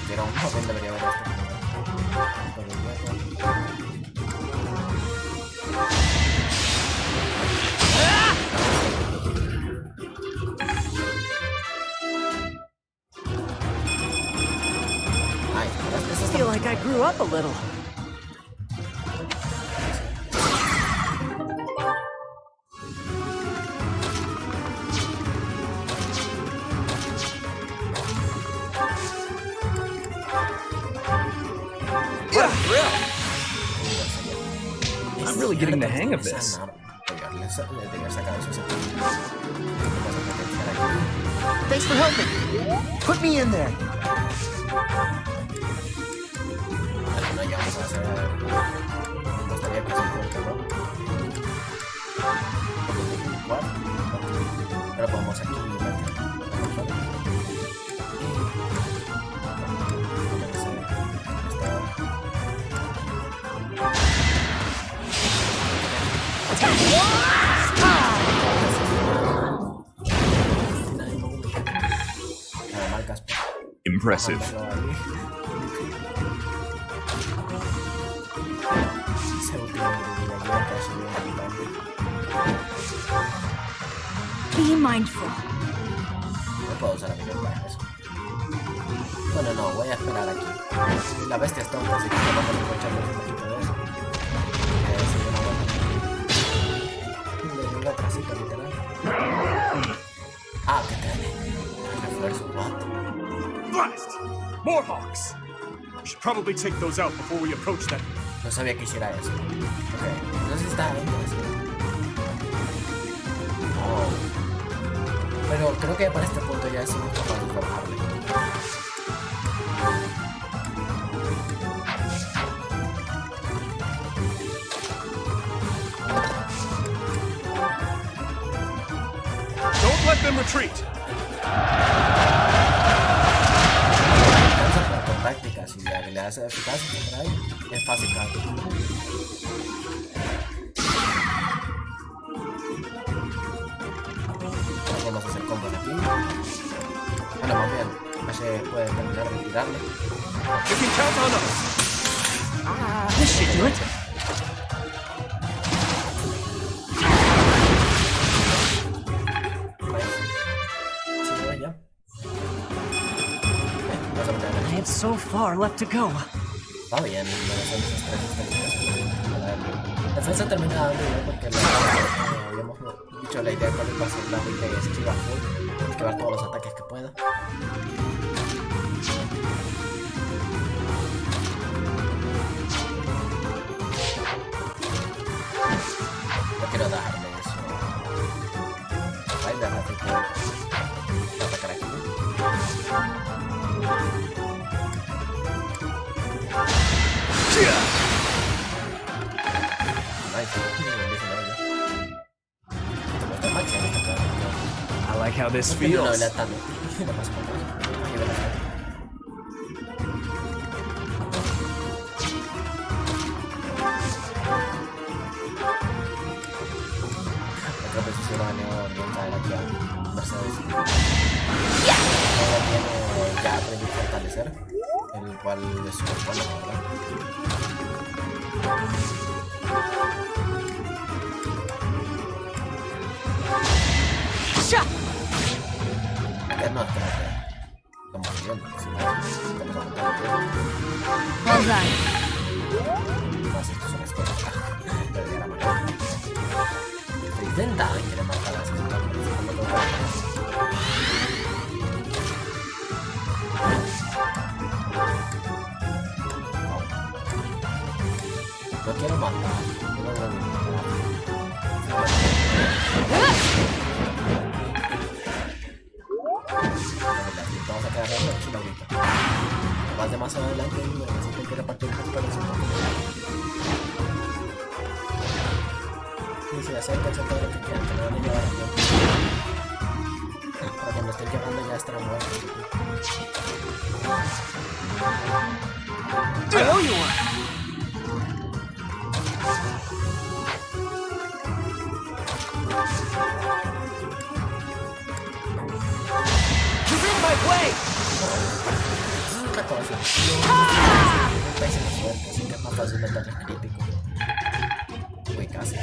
Pero un joven debería haber esto. I feel like I grew up a little. I'm really getting the hang of this. Thanks for helping. Put me in there. Pero podemos aquí Impressive. Be mindful. No puedo usar a mi para eso. Bueno, no, voy a esperar aquí. La bestia está tonta, así que vamos a aprovechar un poquito de eso. Le doy una trasita, literal. Ah, que tiene. Refuerzo, what? Blast! More hawks! We should probably take those out before we approach them. No sabía que hiciera eso. Ok, entonces está interesante. Oh. Pero creo que para este punto ya somos capaces de bajarle. Don't let them retreat! Con tácticas y habilidades eficaces por ahí es fácil caer. Vamos a hacer combos aquí. Bueno, más bien, Ashe puede terminar de tirarle. You can count on us! This should do it. I have so far left to go. Va bien, defensa termina dando igual porque habíamos dicho la idea cuál va a ser la build de esquiva full, esquivar todos los ataques que pueda. No quiero dejarme eso. Ahí de ratito atacar aquí. I like how this feels. Otra posición bien caer aquí a Mercedes. Ya aprendí a fortalecer, el cual es súper bueno, la verdad. No, espérate. Estamos viendo, si no, estamos aguantando bien. Más esto son las cosas. Perdí la mano. Estoy intentando y quiere matar a ese señor, pero si no lo tengo. No quiero matar. Vamos a quedar aquí ahorita. Vas demasiado adelante y necesito que repartir un poco para eso. Y si acérquense todo lo que quieran, que me van a llevar aquí. Para cuando estén llegando ya estarán muertos. I owe you one! You're in my way! Así que es más fácil meterle crítico. Uy, casi.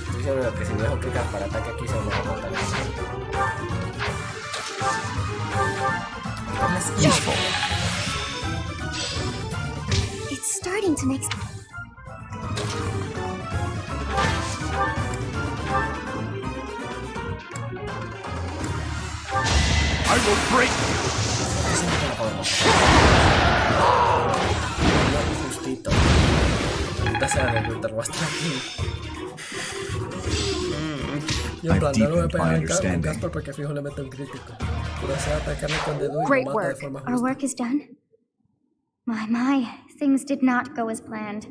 Estoy seguro que si dejo clicar para ataque aquí se me va a matar. It's starting to make I will break you. Justito. Ahorita se va a reclutar bastante. Y en plan, no lo voy a pegar con Casper porque fijo le meto un crítico. Pero se va a atacarle con dedo y lo mata de forma justa. Our work is done. My, things did not go as planned.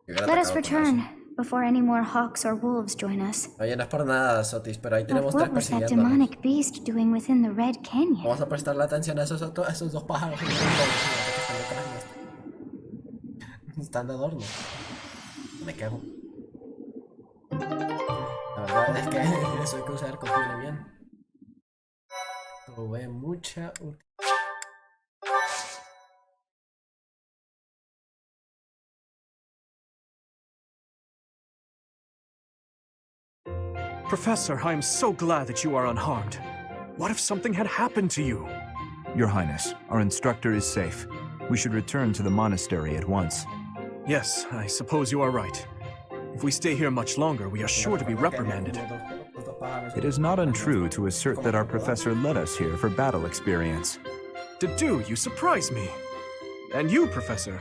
Let us return before any more hawks or wolves join us. Oye, no es por nada, Sotis, pero ahí But tenemos tres what was that persiguiéndonos. demonic beast doing within the Red Canyon? Vamos a prestarle atención a esos dos pájaros. Están de adorno. Me quejo. La verdad es que eso hay que usar conviene bien. Tuve mucha utilidad. Professor, I am so glad that you are unharmed. What if something had happened to you? Your Highness, our instructor is safe. We should return to the monastery at once. Yes, I suppose you are right. If we stay here much longer, we are sure to be reprimanded. It is not untrue to assert that our professor led us here for battle experience. Do you surprise me? And you, Professor,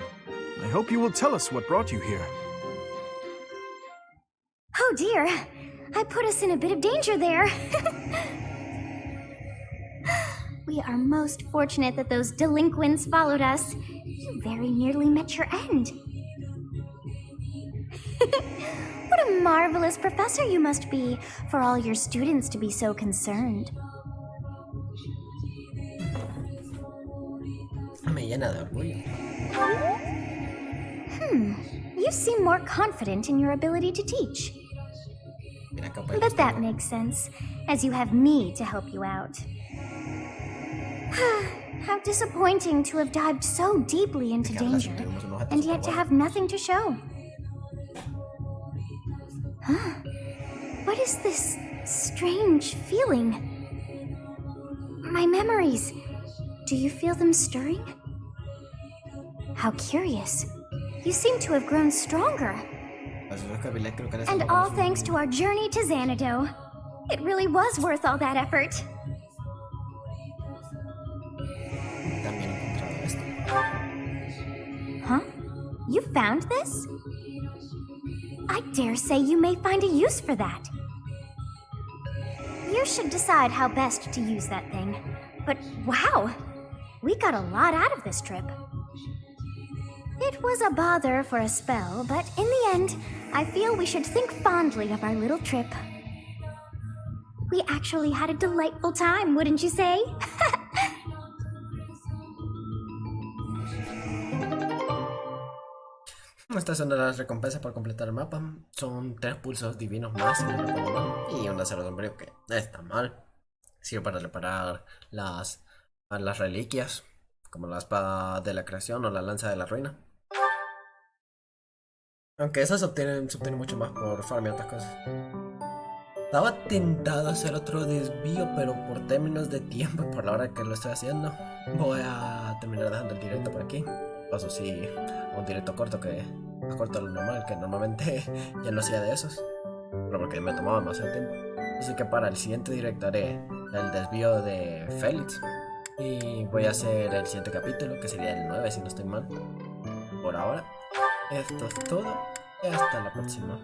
I hope you will tell us what brought you here. Oh dear, I put us in a bit of danger there. We are most fortunate that those delinquents followed us. You very nearly met your end. What a marvelous professor you must be for all your students to be so concerned. Me llena de orgullo. You seem more confident in your ability to teach. But that makes sense, as you have me to help you out. How disappointing to have dived so deeply into danger, and yet to have nothing to show. Huh? What is this strange feeling? My memories. Do you feel them stirring? How curious. You seem to have grown stronger. And all thanks to our journey to Xanadu. It really was worth all that effort. Huh? You found this? I dare say you may find a use for that. You should decide how best to use that thing. But wow! We got a lot out of this trip. It was a bother for a spell, but in the end, I feel we should think fondly of our little trip. We actually had a delightful time, wouldn't you say? Estas son las recompensas por completar el mapa. Son 3 pulsos divinos más, si no recuerdo mal, y una cera de sombrío que no está mal. Sirve para reparar las reliquias, como la espada de la creación o la lanza de la ruina. Aunque esas se obtienen mucho más por farmear otras cosas. Estaba tentado a hacer otro desvío, pero por términos de tiempo y por la hora que lo estoy haciendo, voy a terminar dejando el directo por aquí. Paso sí a un directo corto, que más corto de lo normal, que normalmente ya no hacía de esos, pero porque me tomaba demasiado tiempo. Así que para el siguiente directo haré el desvío de Félix y voy a hacer el siguiente capítulo, que sería el 9 si no estoy mal. Por ahora, esto es todo y hasta la próxima.